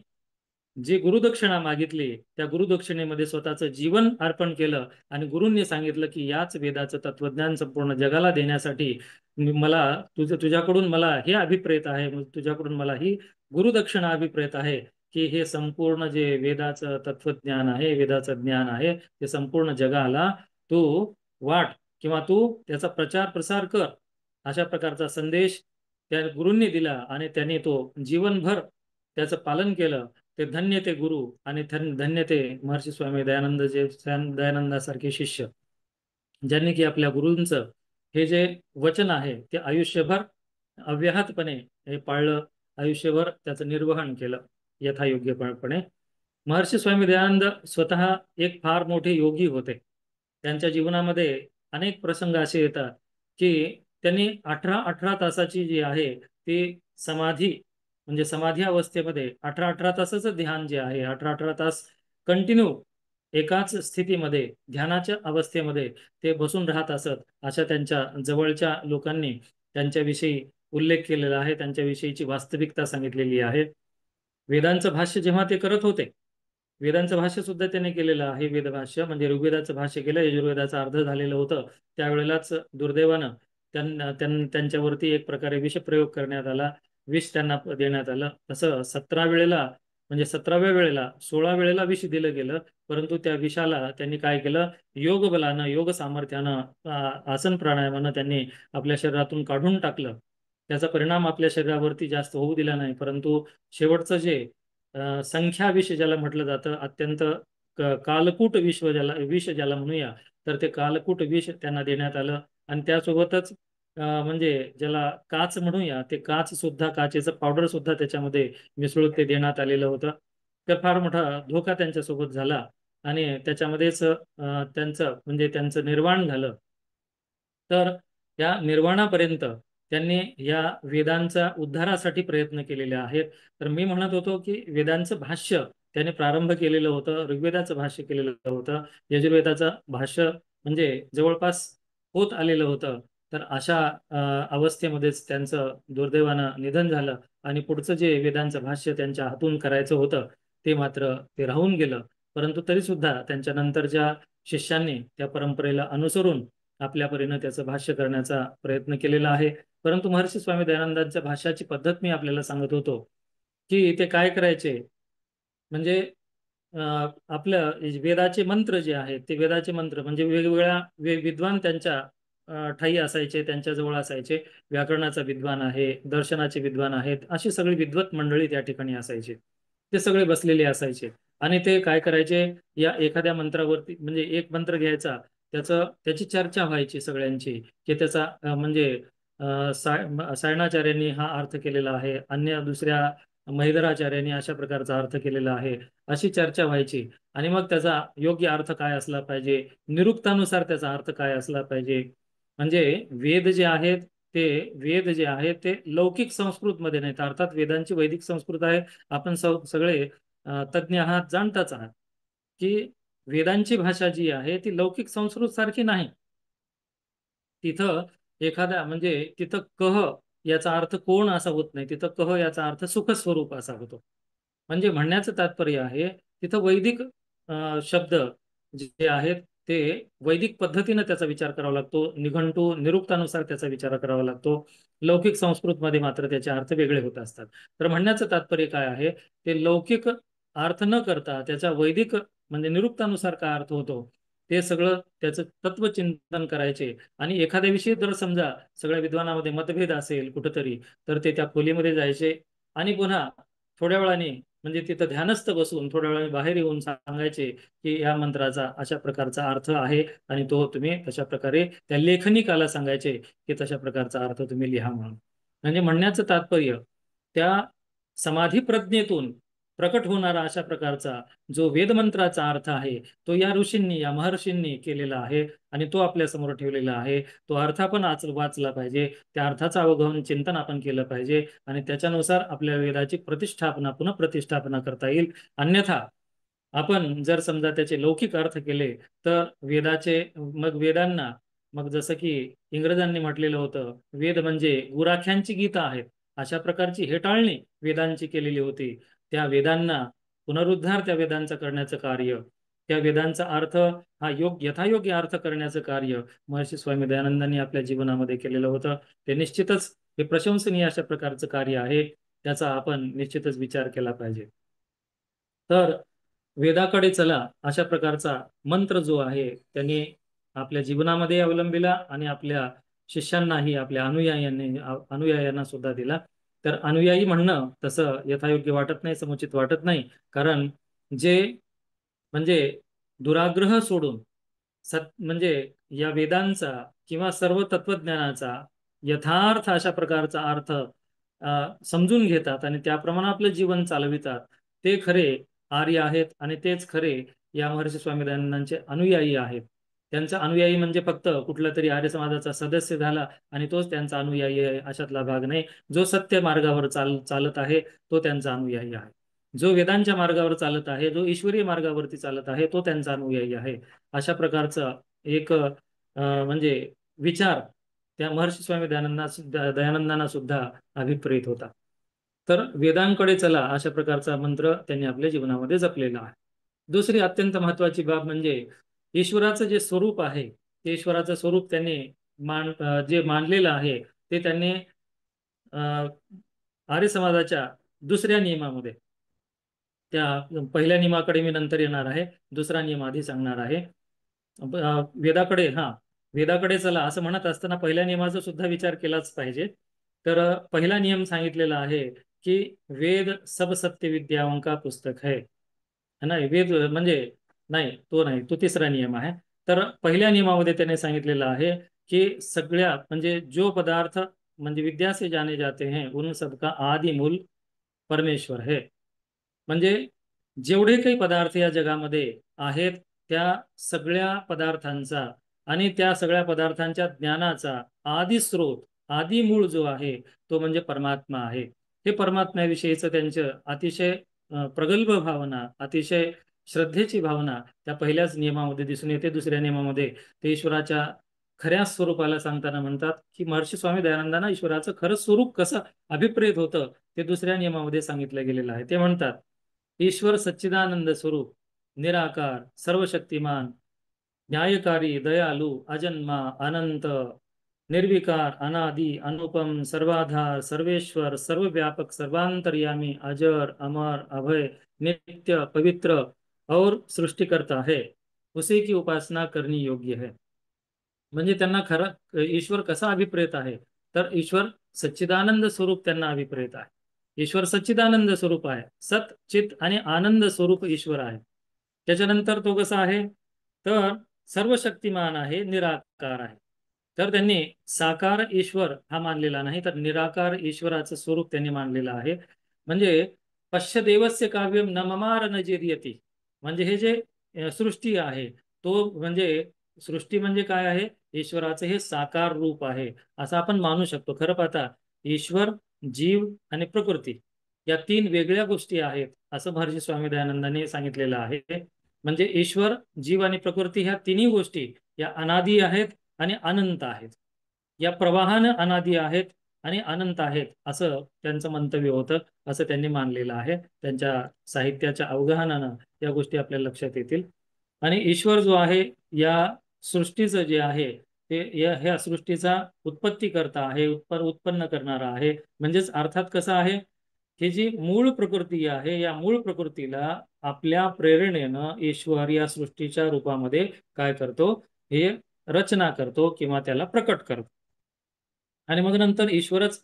जी गुरुदक्षिणा मागितली त्या गुरुदक्षिणेमध्ये स्वतःचं जीवन अर्पण केलं, आणि गुरूंनी सांगितलं की याच वेदाचं तत्वज्ञान संपूर्ण जगाला देण्यासाठी मला तुझ्याकडून मला हे अभिप्रेत आहे, तुझ्याकडून मला ही गुरुदक्षिणा अभिप्रेत आहे, की हे संपूर्ण जे वेदाचं तत्वज्ञान आहे, वेदाचं ज्ञान आहे, ते संपूर्ण जगाला तू वाट, किंवा तू त्याचा प्रचार प्रसार कर, अशा प्रकारचा संदेश त्या गुरूंनी दिला. आणि त्यांनी तो जीवनभर त्याचं पालन केलं. ते धन्य ते गुरु, आणि धन्य ते महर्षी स्वामी दयानंद, जे दयानंदासारखे शिष्य, ज्यांनी की आपल्या गुरूंचं हे जे वचन आहे ते आयुष्यभर अव्याहतपणे हे पाळलं, आयुष्यभर त्याचं निर्वहन केलं यथायोग्यपणे. महर्षी स्वामी दयानंद स्वतः एक फार मोठे योगी होते. त्यांच्या जीवनामध्ये अनेक प्रसंग असे येतात की त्यांनी 18-18 तासाची जी आहे ती समाधी, म्हणजे समाधी अवस्थेमध्ये 18-18 तासाचं ध्यान जे आहे, 18-18 तास कंटिन्यू एकाच स्थितीमध्ये ध्यानाच्या अवस्थेमध्ये ते बसून राहत असत, अशा त्यांच्या जवळच्या लोकांनी त्यांच्याविषयी उल्लेख केलेला आहे, त्यांच्याविषयीची वास्तविकता सांगितलेली आहे. वेदांचं भाष्य जेव्हा ते करत होते, वेदांचं भाष्य सुद्धा त्याने केलेलं आहे, वेदभाष्य म्हणजे ऋग्वेदाचं भाष्य केलं, यजुर्वेदाचं अर्ध झालेलं होतं, त्यावेळेलाच दुर्दैवानं त्यांच्यावरती एक प्रकारे विषप्रयोग करण्यात आला, विष त्यांना देण्यात आलं. तसं 17 वेळेला, म्हणजे 17व्या वेळेला 16 वेळेला विष दिलं गेलं, परंतु त्या विषाला त्यांनी काय केलं, योग बलानं, योग सामर्थ्यानं, आसन प्राणायामानं त्यांनी आपल्या शरीरातून काढून टाकलं. त्याचा परिणाम आपल्या शरीरावरती जास्त होऊ दिला नाही, परंतु शेवटचं जे संख्या विष ज्याला म्हटलं जातं, अत्यंत कालकूट विष ज्याला म्हणूया, तर ते कालकूट विष त्यांना देण्यात आलं. आणि त्यासोबतच म्हणजे ज्याला काच म्हणूया, ते काच सुद्धा, काचेचं पावडर सुद्धा त्याच्यामध्ये मिसळून ते देण्यात आलेलं होतं. तर फार मोठा धोका त्यांच्यासोबत झाला, आणि त्याच्यामध्येच त्यांचं म्हणजे त्यांचं निर्वाण झालं. तर या निर्वाणापर्यंत त्यांनी या वेदांचा उद्धारासाठी प्रयत्न केलेले आहेत. तर मी म्हणत होतो की वेदांचं भाष्य त्याने प्रारंभ केलेलं होतं, ऋग्वेदाचं भाष्य केलेलं होतं, यजुर्वेदाचं भाष्य म्हणजे जवळपास होत आलेलं होतं. तर अशा अवस्थेमध्येच त्यांचं दुर्दैवानं निधन झालं, आणि पुढचं जे वेदांचं भाष्य त्यांच्या हातून करायचं होतं ते मात्र ते राहून गेलं. परंतु तरी सुद्धा त्यांच्या नंतरच्या शिष्यांनी त्या परंपरेला अनुसरून आपल्या परीनं त्याचं भाष्य करण्याचा प्रयत्न केलेला आहे. परंतु महर्षी स्वामी दयानंदांच्या भाष्याची पद्धत मी आपल्याला सांगत होतो की ते काय करायचे, म्हणजे आपलं वेदाचे मंत्र जे आहेत, ते वेदाचे मंत्र म्हणजे वेगवेगळ्या विद्वान त्यांच्या ठायी असायचे, त्यांच्याजवळ असायचे. व्याकरणाचा विद्वान आहे, दर्शनाचे विद्वान आहेत, अशी सगळी विद्वत मंडळी त्या ठिकाणी असायचे. ते सगळे बसलेले असायचे, आणि ते काय करायचे, या एखाद्या मंत्रावरती म्हणजे एक मंत्र घ्यायचा, त्याची चर्चा व्हायची सगळ्यांची, की त्याचा म्हणजे सायणाचार्यांनी हा अर्थ केलेला आहे, अन्य दुसऱ्या महिदराचार्यांनी अशा प्रकारचा अर्थ केलेला आहे, अशी चर्चा व्हायची. आणि मग त्याचा योग्य अर्थ काय असला पाहिजे, निरुक्तानुसार त्याचा अर्थ काय असला पाहिजे. म्हणजे वेद जे आहेत, ते वेद जे आहेत ते लौकिक संस्कृतमध्ये नाहीत, अर्थात वेदांची वैदिक संस्कृत आहे. आपण सगळे तज्ज्ञ आहात, जाणताच आहात की वेदांची भाषा जी आहे ती लौकिक संस्कृत सारखी नाही. तिथं एखादा म्हणजे तिथं कह याचा अर्थ कोण असा होत नाही, तिथं कह याचा अर्थ सुखस्वरूप असा होतो. म्हणजे म्हणण्याचं तात्पर्य आहे, तिथं वैदिक शब्द जे आहेत ते वैदिक पद्धतीनं त्याचा विचार करावा लागतो, निघंटू निरुक्तानुसार त्याचा विचार करावा लागतो. लौकिक संस्कृतमध्ये मात्र त्याचे अर्थ वेगळे होत असतात. तर म्हणण्याचं तात्पर्य काय आहे, ते लौकिक अर्थ न करता त्याचा वैदिक म्हणजे निरुक्तानुसार काय अर्थ होतो ते सगळं त्याचं तत्वचिंतन करायचे. आणि एखाद्या विषयी जर समजा सगळ्या विद्वानामध्ये मतभेद असेल कुठंतरी, तर ते त्या खोलीमध्ये जायचे, आणि पुन्हा थोड्या वेळाने म्हणजे तिथं ध्यानस्थ बसून थोड्या वेळाने बाहेर येऊन सांगायचे की या मंत्राचा अशा प्रकारचा अर्थ आहे, आणि तो तुम्ही तशा प्रकारे त्या लेखनिकाला सांगायचे की तशा प्रकारचा अर्थ तुम्ही लिहा म्हणून. म्हणजे म्हणण्याचं तात्पर्य, त्या समाधी प्रज्ञेतून प्रकट होणारा अशा प्रकारचा जो वेदमंत्राचा अर्थ आहे, तो या ऋषींनी, या महर्षींनी केलेला आहे, आणि तो आपल्या समोर ठेवलेला आहे. तो अर्थ आपण वाचला पाहिजे, त्या अर्थाचं अवगमन चिंतन आपण केलं पाहिजे, आणि त्याच्यानुसार आपल्या वेदाची प्रतिष्ठापना पुनঃप्रतिष्ठापना करता येईल. अन्यथा आपण जर समजा त्याचे लौकिक अर्थ केले तर वेदाचे, मग वेदांना, मग जसं की इंग्रजांनी म्हटलेलं होतं, वेद म्हणजे गुराख्यांची गीता आहेत, अशा प्रकारची हेटाळणी वेदांची केलेली होती. त्या वेदांना पुनरुद्धार, त्या वेदांचा करण्याचं कार्य, त्या वेदांचा अर्थ हा यथायोग्य अर्थ करण्याचं कार्य महर्षी स्वामी दयानंदांनी आपल्या जीवनामध्ये केलेलं होतं. ते निश्चितच हे प्रशंसनीय अशा प्रकारचं कार्य आहे, त्याचा आपण निश्चितच विचार केला पाहिजे. तर वेदाकडे चला अशा प्रकारचा मंत्र जो आहे त्यांनी आपल्या जीवनामध्ये अवलंबिला आणि आपल्या शिष्यांनाही, आपल्या अनुयायांना सुद्धा दिला. तर अनुयायी म्हणणं तसं यथायोग्य वाटत नाही, समुचित वाटत नाही. कारण जे म्हणजे दुराग्रह सोडून म्हणजे या वेदांचा किंवा सर्व तत्वज्ञानाचा यथार्थ अशा प्रकारचा अर्थ समजून घेतात आणि त्याप्रमाणे आपलं जीवन चालवितात, ते खरे आर्य आहेत आणि तेच खरे या महर्षी स्वामी दयानंदांचे अनुयायी आहेत. त्यांचा अनुयायी म्हणजे फक्त कुठला तरी आर्य समाजाचा सदस्य झाला आणि तोच त्यांचा अनुयायी आहे अशातला भाग नाही. जो सत्य मार्गावर चालत आहे तो त्यांचा अनुयायी आहे. जो वेदांच्या मार्गावर चालत आहे, जो ईश्वरीय मार्गावरती चालत आहे, तो त्यांचा अनुयायी आहे. अशा प्रकारचा एक म्हणजे विचार त्या महर्षी स्वामी दयानंदांना सुद्धा अभिप्रेत होता. तर वेदांकडे चला अशा प्रकारचा मंत्र त्यांनी आपल्या जीवनामध्ये जपलेला आहे. दुसरी अत्यंत महत्वाची बाब म्हणजे ईश्वराचं जे स्वरूप आहे, ते ईश्वराचं स्वरूप त्यांनी जे मानलेलं आहे ते त्यांनी अ, आर्य समाजाच्या दुसऱ्या नियमामध्ये, त्या पहिल्या नियमाकडे मी नंतर येणार आहे, दुसरा नियम आधी सांगणार आहे. वेदाकडे, वेदाकडे चला असं म्हणत असताना पहिल्या नियमाचा सुद्धा विचार केलाच पाहिजे. तर पहिला नियम सांगितलेला आहे की वेद सब सत्य विद्याओं का पुस्तक है. नाही, वेद म्हणजे नाही, तो नाही, तो तिसरा नियम आहे. तर पहिल्या नियमामध्ये त्याने सांगितलेलं आहे की सगळ्या म्हणजे जो पदार्थ म्हणजे विद्या से जाने जाते हैं उन सबका आदि मूल परमेश्वर है. म्हणजे जेवढे काही पदार्थ या जगामध्ये आहेत त्या सगळ्या पदार्थांचा आणि त्या सगळ्या पदार्थांच्या ज्ञानाचा आदी स्रोत, आदी मूळ जो आहे तो म्हणजे परमात्मा आहे. हे परमात्म्याविषयीचं त्यांचं अतिशय प्रगल्भ भावना, अतिशय श्रद्धेची भावना त्या पहिल्याच नियमामध्ये दिसून येते. दुसऱ्या नियमामध्ये ते ईश्वराच्या खऱ्या स्वरूपाला सांगताना म्हणतात की महर्षी स्वामी दयानंदांना ईश्वराचं खरं स्वरूप कसं अभिप्रेत होतं ते दुसऱ्या नियमामध्ये सांगितलं गेलेलं आहे. ते म्हणतात, ईश्वर सच्चिदानंद स्वरूप, निराकार, सर्वशक्तिमान, न्यायकारी, दयालु, अजन्मा, अनंत, निर्विकार, अनादि, अनुपम, सर्वाधार, सर्वेश्वर, सर्वव्यापक, सर्वांतर्यामी, अजर, अमर, अभय, नित्य, पवित्र और सृष्टिकर्ता है, उसी की उपासना करनी योग्य है. म्हणजे त्यांना खरं ईश्वर कसा अभिप्रेत आहे, तर ईश्वर सच्चिदानंद स्वरूप त्यांना अभिप्रेत आहे. ईश्वर सच्चिदानंद स्वरूप आहे, सत चित आणि आनंद स्वरूप ईश्वर आहे. त्याच्यानंतर तो कसा आहे, तर सर्व शक्तिमान आहे, निराकार आहे. तर त्यांनी साकार ईश्वर हा मानलेला नाही, तर निराकार ईश्वराचं स्वरूप त्यांनी मानलेलं आहे. म्हणजे पश्य देवस्य काव्यम न ममार न जेर्यति. म्हणजे हे जे सृष्टी आहे, तो म्हणजे सृष्टी म्हणजे काय आहे, ईश्वराचं हे साकार रूप आहे असं आपण मानू शकतो. खरं पाहता ईश्वर, जीव आणि प्रकृती या तीन वेगळ्या गोष्टी आहेत असं महर्षी स्वामी दयानंदांनी सांगितलेलं आहे. म्हणजे ईश्वर, जीव आणि प्रकृती ह्या तिन्ही गोष्टी या अनादी आहेत आणि अनंत आहेत. या प्रवाहानं अनादी आहेत आणि अनंत आहेत असं त्यांचं मंतव्य होतं, असं त्यांनी मानलेलं आहे. त्यांच्या साहित्याच्या अवगाहनानं या गोष्टी आपल्याला लक्षात येतील. आणि ईश्वर जो आहे या सृष्टीचं जे आहे ते ह्या सृष्टीचा उत्पत्ती करता आहे, उत्पन्न करणारा आहे. म्हणजेच अर्थात कसं आहे, ही जी मूळ प्रकृती आहे या मूळ प्रकृतीला आपल्या प्रेरणेनं ईश्वर या सृष्टीच्या रूपामध्ये काय करतो, हे रचना करतो किंवा त्याला प्रकट करतो. आणि मग नंतर ईश्वरच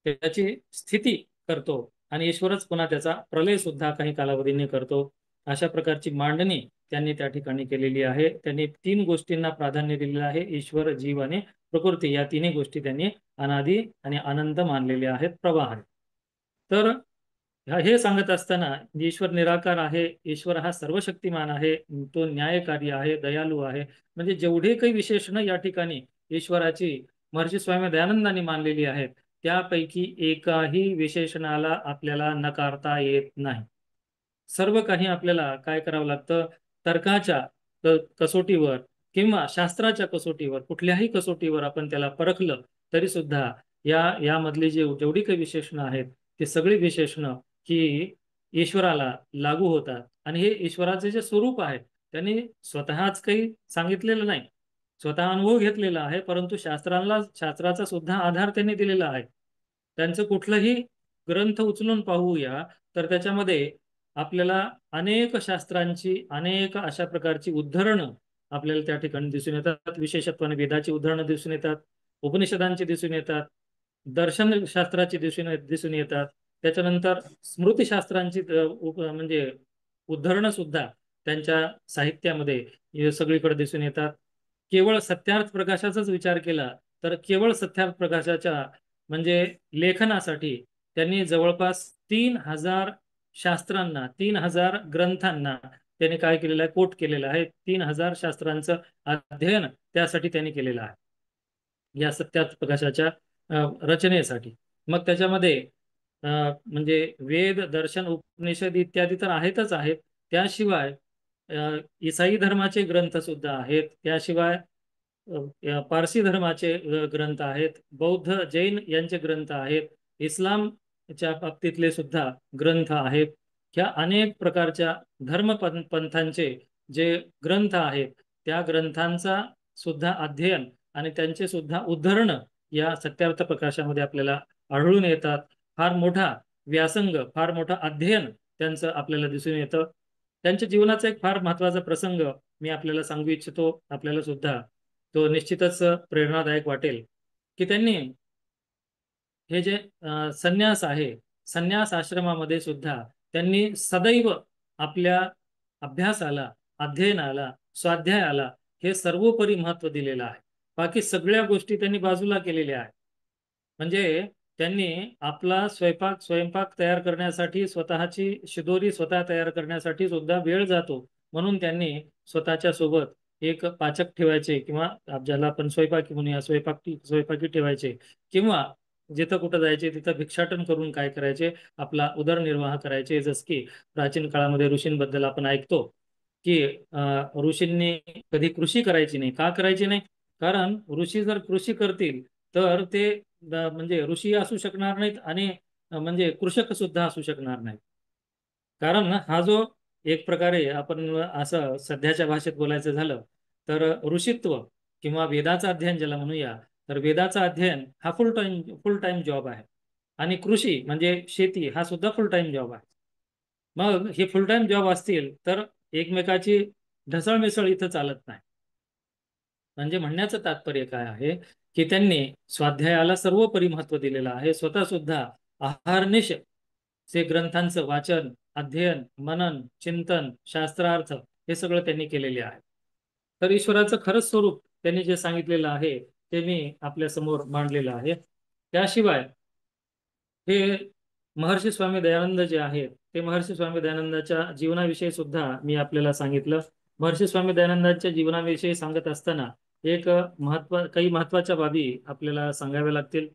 त्याची स्थिती करतो आणि ईश्वरच पुन्हा त्याचा प्रलय सुद्धा काही कालावधीने करतो. अशा प्रकारची मांडणी त्यांनी त्या ठिकाणी केलेली आहे. त्यांनी तीन गोष्टींना प्राधान्य दिलेलं आहे, ईश्वर, जीव आणि प्रकृती या तिन्ही गोष्टी त्यांनी अनादी आणि अनंत मानलेल्या आहेत, प्रवाह आहेत. तर हे सांगत असताना ईश्वर निराकार आहे, ईश्वर हा सर्वशक्तिमान आहे, तो न्यायकारी आहे, दयालू आहे. म्हणजे जेवढे काही विशेषणं या ठिकाणी ईश्वराची महर्षी स्वामी दयानंदांनी मानलेली आहेत त्यापैकी एकाही विशेषणाला आपल्याला नकारता येत नाही. सर्व काही आपल्याला काय करावं लागतं, तर्काच्या कसोटीवर किंवा शास्त्राच्या कसोटीवर, कुठल्याही कसोटीवर आपण त्याला परखलं तरी सुद्धा यामधली जेवढी काही विशेषणं आहेत ती सगळी विशेषणं ही ईश्वराला लागू होतात. आणि हे ईश्वराचे जे स्वरूप आहे त्यांनी स्वतःच काही सांगितलेलं नाही, स्वतः अनुभव घेतलेला आहे, परंतु शास्त्राचा सुद्धा आधार त्यांनी दिलेला आहे. त्यांचं कुठलंही ग्रंथ उचलून पाहूया तर त्याच्यामध्ये आपल्याला अनेक शास्त्रांची, अनेक अशा प्रकारची उद्धरणं आपल्याला त्या ठिकाणी दिसून येतात. विशेषत्वाने वेदाची उद्धरणं दिसून येतात, उपनिषदांची दिसून येतात, दर्शनशास्त्राची दिसून येतात. त्याच्यानंतर स्मृतिशास्त्रांची म्हणजे उद्धरणं सुद्धा त्यांच्या साहित्यामध्ये सगळीकडे दिसून येतात. केवळ सत्यार्थ प्रकाशाचाच विचार केला तर केवळ सत्यार्थ प्रकाशाच्या म्हणजे लेखनासाठी त्यांनी जवळपास 3,000 शास्त्रांना, 3,000 ग्रंथांना त्यांनी काय केलेलं आहे, कोट केलेलं आहे. 3,000 शास्त्रांचं अध्ययन त्यासाठी त्यांनी केलेलं आहे, या सत्यार्थ प्रकाशाच्या रचनेसाठी. मग त्याच्यामध्ये म्हणजे वेद, दर्शन, उपनिषद इत्यादी तर आहेतच आहेत. त्याशिवाय ईसाई धर्माचे ग्रंथ सुद्धा आहेत. त्याशिवाय पारसी धर्माचे ग्रंथ आहेत, बौद्ध, जैन यांचे ग्रंथ आहेत, इस्लामच्या बाबतीतले सुद्धा ग्रंथ आहेत. ह्या अनेक प्रकारच्या पंथांचे जे ग्रंथ आहेत त्या ग्रंथांचा सुद्धा अध्ययन आणि त्यांचे सुद्धा उद्धरण या सत्यार्थ प्रकाशामध्ये आपल्याला आढळून येतात. फार मोठा व्यासंग, फार मोठा अध्ययन त्यांचं आपल्याला दिसून येतं. त्यांच्या जीवनाचा एक फार महत्वाचा प्रसंग मी आपल्याला सांगू इच्छितो, आपल्याला सुद्धा तो निश्चितच प्रेरणादायक वाटेल. की त्यांनी हे जे संन्यास आहे, संन्यास आश्रमामध्ये सुद्धा त्यांनी सदैव आपल्या अभ्यासाला, अध्ययनाला, स्वाध्यायाला हे सर्वोपरी महत्व दिलेलं आहे. बाकी सगळ्या गोष्टी त्यांनी बाजूला केलेल्या आहेत. म्हणजे त्यांनी आपला स्वयंपाक तयार करण्यासाठी, स्वतःची शिदोरी स्वतः तयार करण्यासाठी सुद्धा वेळ जातो, म्हणून त्यांनी स्वतःच्या सोबत एक पाचक ठेवायचे, किंवा ज्याला आपण स्वयंपाकी म्हणूया, स्वयंपाकी ठेवायचे, किंवा जिथं कुठं जायचे तिथं भिक्षाटन करून काय करायचे, आपला उदरनिर्वाह करायचे. जस की प्राचीन काळामध्ये ऋषींबद्दल आपण ऐकतो की ऋषींनी कधी कृषी करायची नाही. का करायची नाही? कारण ऋषी जर कृषी करतील तर ते म्हणजे ऋषी असू शकणार नाहीत आणि म्हणजे कृषक सुद्धा असू शकणार नाहीत. कारण हा जो एक प्रकारे आपण असं सध्याच्या भाषेत बोलायचं झालं तर ऋषित्व किंवा वेदाचं अध्ययन ज्याला म्हणूया, तर वेदाचं अध्ययन हा फुल टाइम जॉब आहे. आणि कृषी म्हणजे शेती हा सुद्धा फुल टाइम जॉब आहे. मग हे फुल टाइम जॉब असतील तर एकमेकाची ढसळमिसळ इथं चालत नाही. म्हणजे म्हणण्याचं तात्पर्य काय आहे की त्यांनी स्वाध्यायाला सर्वोपरी महत्व दिलेलं आहे. स्वतः सुद्धा अहर्निश जे ग्रंथांचं वाचन, अध्ययन, मनन, चिंतन, शास्त्रार्थ हे सगळं त्यांनी केलेले आहे. तर ईश्वराचं खरंच स्वरूप त्यांनी जे सांगितलेलं आहे ते मी आपल्या समोर मांडलेलं आहे. त्याशिवाय हे महर्षी स्वामी दयानंद जे आहेत ते महर्षी स्वामी दयानंदाच्या जीवनाविषयी सुद्धा मी आपल्याला सांगितलं. महर्षी स्वामी दयानंदांच्या जीवनाविषयी सांगत असताना एक काही महत्वाच्या बाबी आपल्याला सांगाव्या लागतील.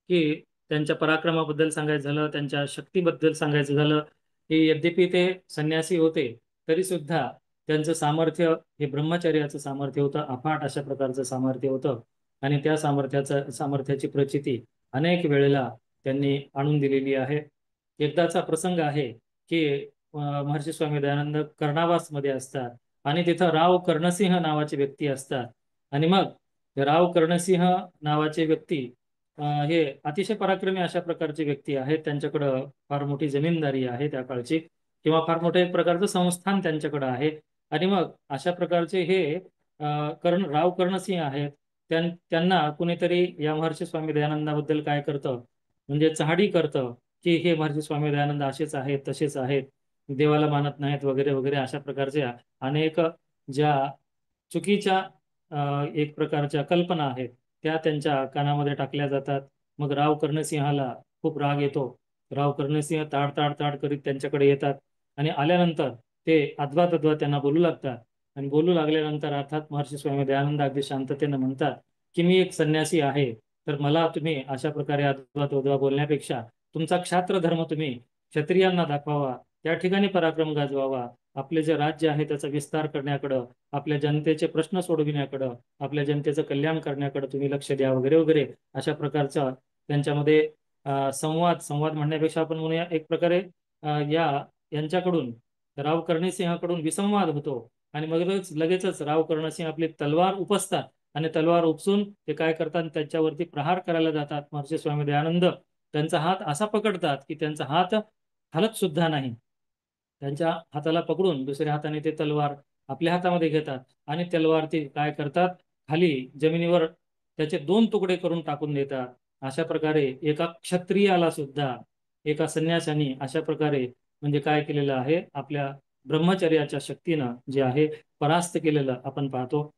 की त्यांच्या पराक्रमाबद्दल सांगायचं झालं, त्यांच्या शक्तीबद्दल सांगायचं झालं, की यद्यपि ते संन्यासी होते तरी सुद्धा त्यांचं सामर्थ्य हे ब्रह्मचर्याचं सामर्थ्य होतं, अफाट अशा प्रकारचं सामर्थ्य होतं. आणि त्या सामर्थ्याची प्रचिती अनेक वेळेला त्यांनी आणून दिलेली आहे. एकदाचा प्रसंग आहे की महर्षी स्वामी दयानंद कर्णावास मध्ये असतात आणि तिथं राव कर्णसिंह नावाचे व्यक्ती असतात. आणि मग राव कर्णसिंह नावाचे व्यक्ती हे अतिशय पराक्रमी अशा प्रकारचे व्यक्ती आहेत. त्यांच्याकडं फार मोठी जमीनदारी आहे त्या काळची, किंवा फार मोठं एक प्रकारचं संस्थान त्यांच्याकडे आहे. आणि मग अशा प्रकारचे हे राव कर्णसिंह आहेत. त्यांना कुणीतरी या महर्षी स्वामी दयानंदाबद्दल काय करतं, म्हणजे चहाडी करतं की हे महर्षी स्वामी दयानंद असेच आहेत, तसेच आहेत, देवाला मानत नाहीत, वगैरे वगैरे अशा प्रकारच्या अनेक ज्या चुकीच्या एक प्रकारच्या कल्पना आहेत त्या त्यांच्या कानामध्ये टाकल्या जातात. मग राव कर्णसिंहाला खूप राग येतो. राव कर्णसिंह ताड ताड ताड करीत त्यांच्याकडे येतात आणि आल्यानंतर ते अद्वा तद्वा त्यांना बोलू लागतात. आणि बोलू लागल्यानंतर अर्थात महर्षी स्वामी दयानंद अगदी शांततेने म्हणतात की मी एक संन्यासी आहे, तर मला तुम्ही अशा प्रकारे अद्वा तद्वा बोलण्यापेक्षा तुमचा क्षात्र धर्म तुम्ही क्षत्रियांना दाखवावा, त्या ठिकाणी पराक्रम गाजवावा, आपले जे राज्य आहे त्याचा विस्तार करण्याकडं, आपल्या जनतेचे प्रश्न सोडविण्याकडं, आपल्या जनतेचं कल्याण करण्याकडे तुम्ही लक्ष द्या वगैरे वगैरे, अशा प्रकारचा त्यांच्यामध्ये संवाद संवाद म्हणण्यापेक्षा आपण म्हणूया एक प्रकारे यांच्याकडून राव कर्णसिंहाकडून विसंवाद होतो. आणि मग लगेचच राव कर्णसिंह आपली तलवार उपसतात आणि तलवार उपसून ते काय करतात, त्यांच्यावरती प्रहार करायला जातात. महर्षी स्वामी दयानंद त्यांचा हात असा पकडतात की त्यांचा हात हलत सुद्धा नाही. त्यांच्या हाताला पकडून दुसऱ्या हाताने ते तलवार आपल्या हातामध्ये घेतात आणि तलवार ते काय करतात, खाली जमिनीवर त्याचे दोन तुकडे करून टाकून देतात. अशा प्रकारे एका क्षत्रियाला सुद्धा, एका संन्याशाने अशा प्रकारे म्हणजे काय केलेलं आहे, आपल्या ब्रह्मचर्याच्या शक्तीनं जे आहे परास्त केलेलं आपण पाहतो.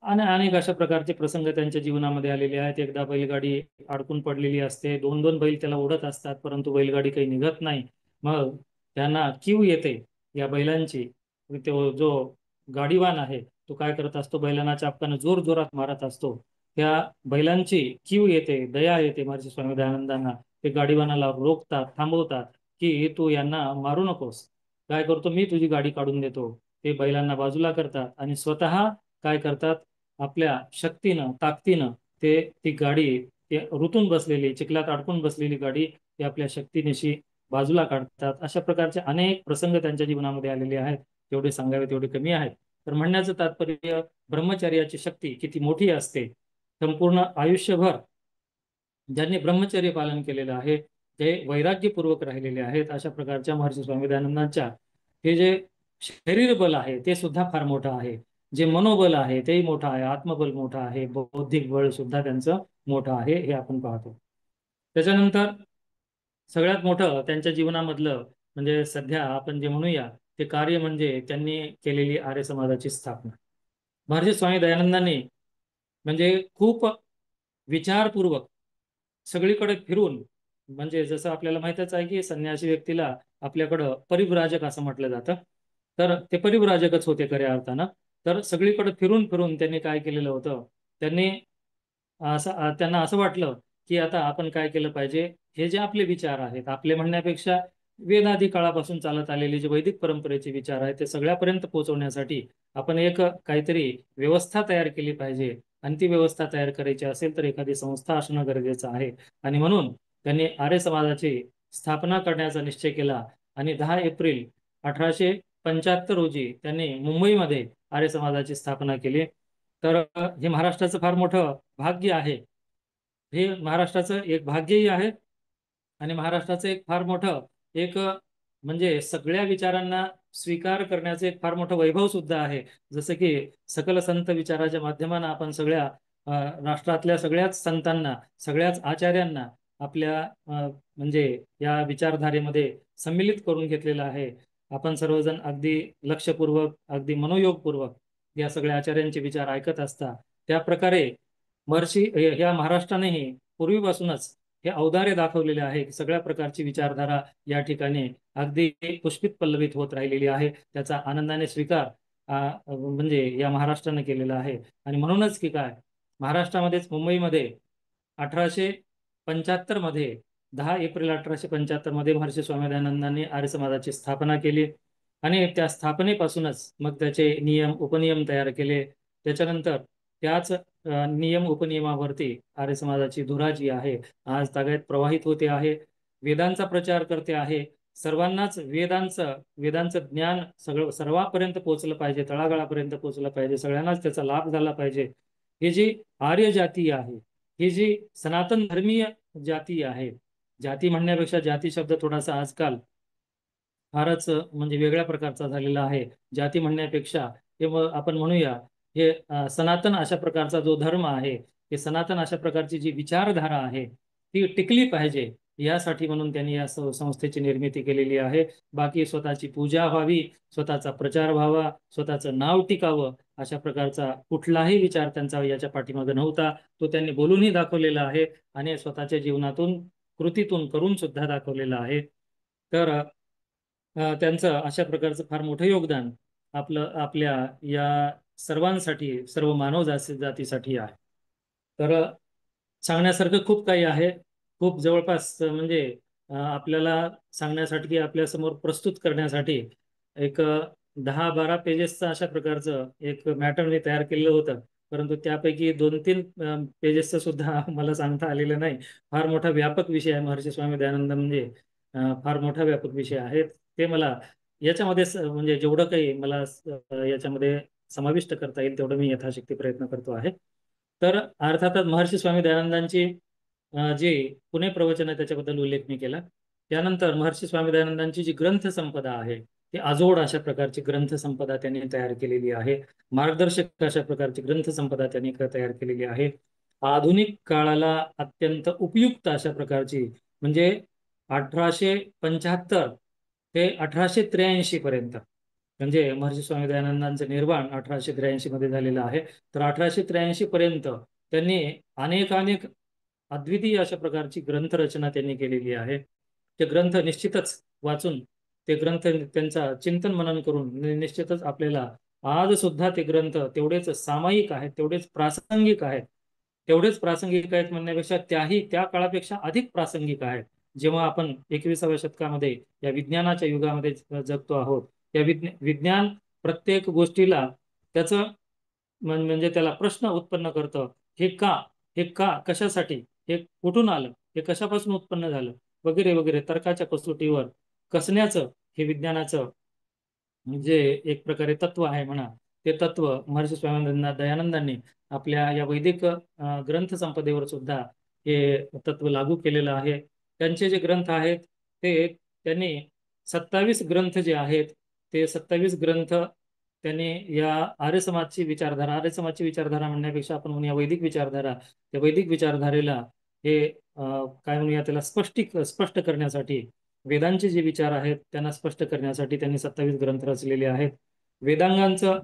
आणि अनेक अशा प्रकारचे प्रसंग त्यांच्या जीवनामध्ये आलेले आहेत. एकदा बैलगाडी अडकून पडलेली असते, दोन दोन बैल त्याला ओढत असतात, परंतु बैलगाडी काही निघत नाही. मग त्यांना कीव येते या बैलांची. तो जो गाडीवान आहे तो काय करत असतो, बैलांना चापकानं जोर जोरात मारत असतो. त्या बैलांची कीव येते, दया येते महर्षी स्वामी दयानंदांना. ते गाडीवानाला रोखतात, थांबवतात की तू यांना मारू नकोस. काय करतो, मी तुझी गाडी काढून देतो. ते बैलांना बाजूला करतात आणि स्वतः काय करतात, आपल्या शक्तीनं ताकदीनं ती गाडी, ते रुतून बसलेली चिखलात अडकून बसलेली गाडी ती आपल्या शक्तीनिशी बाजूला काढतात. अशा प्रकारचे अनेक प्रसंग त्यांच्या जीवनामध्ये आलेले आहेत. जेवढे सांगावे तेवढे कमी आहेत. तर म्हणण्याचं तात्पर्य, ब्रह्मचर्याची शक्ती किती मोठी असते. संपूर्ण आयुष्यभर ज्यांनी ब्रह्मचर्य पालन केलेलं आहे ते वैराग्यपूर्वक राहिलेले आहेत. अशा प्रकारच्या महर्षी स्वामी दयानंदांच्या हे जे शरीर बल आहे ते सुद्धा फार मोठं आहे, जे मनोबल आहे तेही मोठं आहे, आत्मबल मोठं आहे, बौद्धिक बळ सुद्धा त्यांचं मोठं आहे, हे आपण पाहतो. त्याच्यानंतर सगळ्यात मोठं त्यांच्या जीवनामधलं म्हणजे सध्या आपण जे म्हणूया ते कार्य म्हणजे त्यांनी केलेली आर्य समाजाची स्थापना. महर्षी स्वामी दयानंदांनी म्हणजे खूप विचारपूर्वक सगळीकडे फिरून, म्हणजे जसं आपल्याला माहितच आहे की संन्यासी व्यक्तीला आपल्याकडं परिव्राजक असं म्हटलं जातं, तर ते परिव्राजकच होते खऱ्या अर्थानं. तर सगळीकडे फिरून फिरून त्यांनी काय केलेलं होतं, त्यांनी त्यांना असं वाटलं की आता आपण काय केलं पाहिजे, हे जे आपले विचार आहेत, आपले म्हणण्यापेक्षा वेदादी काळापासून चालत आलेले जे वैदिक परंपरेचे विचार आहेत ते सगळ्यापर्यंत पोहोचवण्यासाठी आपण एक काहीतरी व्यवस्था तयार केली पाहिजे. आणि ती व्यवस्था तयार करायची असेल तर एखादी संस्था असणं गरजेचं आहे. आणि म्हणून त्यांनी आर्य समाजाची स्थापना करण्याचा निश्चय केला. आणि 10 एप्रिल 1875 रोजी त्यांनी मुंबईमध्ये आर्य समाजाची स्थापना केली. तर हे महाराष्ट्राचं फार मोठं भाग्य आहे. हे महाराष्ट्राचं एक भाग्यही आहे आणि महाराष्ट्राचं एक फार मोठं एक म्हणजे सगळ्या विचारांना स्वीकार करण्याचं एक फार मोठं वैभव सुद्धा आहे. जसं की सकल संत विचाराच्या माध्यमानं आपण सगळ्या राष्ट्रातल्या सगळ्याच संतांना, सगळ्याच आचार्यांना आपल्या म्हणजे या विचारधारेमध्ये सम्मिलित करून घेतलेलं आहे. आपण सर्वजण अगदी लक्षपूर्वक, अगदी मनोयोगपूर्वक या सगळ्या आचार्यांचे विचार ऐकत असता. त्या प्रकारे महर्षी या महाराष्ट्रानेही पूर्वीपासूनच हे औदार्य दाखवलेले आहे की सगळ्या प्रकारची विचारधारा या ठिकाणी अगदी पुष्पित पल्लवित होत राहिलेली आहे. त्याचा आनंदाने स्वीकार म्हणजे या महाराष्ट्राने केलेला आहे. आणि म्हणूनच की काय, महाराष्ट्रामध्येच मुंबईमध्ये 1875 मध्ये 10 एप्रिल 1875 मध्ये महर्षी स्वामी दयानंदांनी आर्य समाजाची स्थापना केली. आणि त्या स्थापनेपासूनच मग त्याचे नियम उपनियम तयार केले. त्याच्यानंतर त्याच नियम उपनियमावरती आर्य समाजाची धुरा जी आहे आज तागायत प्रवाहित होते आहे. वेदांचा प्रचार करते आहे. सर्वांनाच वेदांचं ज्ञान सर्वांपर्यंत पोहोचलं पाहिजे, तळागाळापर्यंत पोहोचलं पाहिजे, सगळ्यांनाच त्याचा लाभ झाला पाहिजे. ही जी आर्य जाती आहे, ही जी सनातन धर्मीय जाती आहे, जाती म्हणण्यापेक्षा जाती शब्द थोडासा आजकाल फारच म्हणजे वेगळ्या प्रकारचा झालेला आहे. जाती म्हणण्यापेक्षा आपण म्हणूया हे सनातन अशा प्रकारचा जो धर्म आहे, हे सनातन अशा प्रकारची जी विचारधारा आहे ती टिकली पाहिजे, यासाठी म्हणून त्यांनी या संस्थेची निर्मिती केलेली आहे. बाकी स्वतःची पूजा व्हावी, स्वतःचा प्रचार व्हावा, स्वतःचं नाव टिकावं, अशा प्रकारचा कुठलाही विचार त्यांचा याच्या पाठीमागे नव्हता. तो त्यांनी बोलूनही दाखवलेला आहे आणि स्वतःच्या जीवनातून कृतीतून करून सुद्धा दाखवलेला आहे. तर त्यांचं अशा प्रकारचं फार मोठं योगदान आपल्या या सर्वांसाठी, सर्व मानव जातीसाठी आहे. तर सांगण्यासारखं खूप काही आहे. खूप जवळपास म्हणजे आपल्याला सांगण्यासाठी की आपल्यासमोर प्रस्तुत करण्यासाठी एक 10-12 पेजेसचं अशा प्रकारचं एक मॅटर मी तयार केलेलं होतं. परंतु त्यापैकी 2-3 पेजेसचं सुद्धा मला सांगता आलेलं नाही. फार मोठा व्यापक विषय आहे महर्षी स्वामी दयानंद म्हणजे. फार मोठा व्यापक विषय आहे. ते मला याच्यामध्ये म्हणजे जेवढं काही मला याच्यामध्ये समाविष्ट करता येईल तेवढं मी यथाशक्ती प्रयत्न करतो आहे. तर अर्थातच महर्षी स्वामी दयानंदांची जे पुणे प्रवचन आहे त्याच्याबद्दल उल्लेख मी केला. त्यानंतर महर्षी स्वामी दयानंदांची जी ग्रंथ संपदा आहे ती अजोड अशा प्रकारची ग्रंथ संपदा त्यांनी तयार केलेली आहे. मार्गदर्शक अशा प्रकारची ग्रंथ संपदा त्यांनी तयार केलेली आहे. आधुनिक काळाला अत्यंत उपयुक्त अशा प्रकारची म्हणजे 1875 ते 1883 पर्यंत, म्हणजे महर्षी स्वामी दयानंदांचं निर्वाण 1883 मध्ये झालेलं आहे. तर 1883 पर्यंत त्यांनी अनेकानेक अद्वितीय अशा प्रकारची ग्रंथरचना त्यांनी केलेली आहे. ते ग्रंथ निश्चितच वाचून, ते ग्रंथ त्यांचा चिंतन मनन करून निश्चितच आपल्याला आज सुद्धा ते ग्रंथ तेवढेच सामायिक आहेत, तेवढेच प्रासंगिक आहेत म्हणण्यापेक्षा त्या काळापेक्षा अधिक प्रासंगिक आहेत. जेव्हा आपण 21व्या शतकामध्ये या विज्ञानाच्या युगामध्ये जगतो आहोत, या विज्ञान प्रत्येक गोष्टीला त्याचं म्हणजे त्याला प्रश्न उत्पन्न करतं. हे का, हे का, कशासाठी, हे कुठून आलं, हे कशापासून उत्पन्न झालं, वगैरे वगैरे तर्काच्या कसोटीवर कसण्याचं हे विज्ञानाचं म्हणजे एक प्रकारे तत्व आहे म्हणा. ते तत्व महर्षी स्वामी दयानंदांनी आपल्या या वैदिक ग्रंथ संपदेवर सुद्धा हे तत्व लागू केलेलं आहे. त्यांचे जे ग्रंथ आहेत ते त्यांनी 27 ग्रंथ जे आहेत ते 27 ग्रंथ त्यांनी या आर्य समाजची विचारधारा म्हणण्यापेक्षा आपण म्हणूया वैदिक विचारधारा, त्या वैदिक विचारधारेला हे काय म्हणूया त्याला स्पष्ट करण्यासाठी, वेदांचे जे विचार आहेत त्यांना स्पष्ट करण्यासाठी त्यांनी 27 ग्रंथ रचलेले आहेत. वेदांगांचं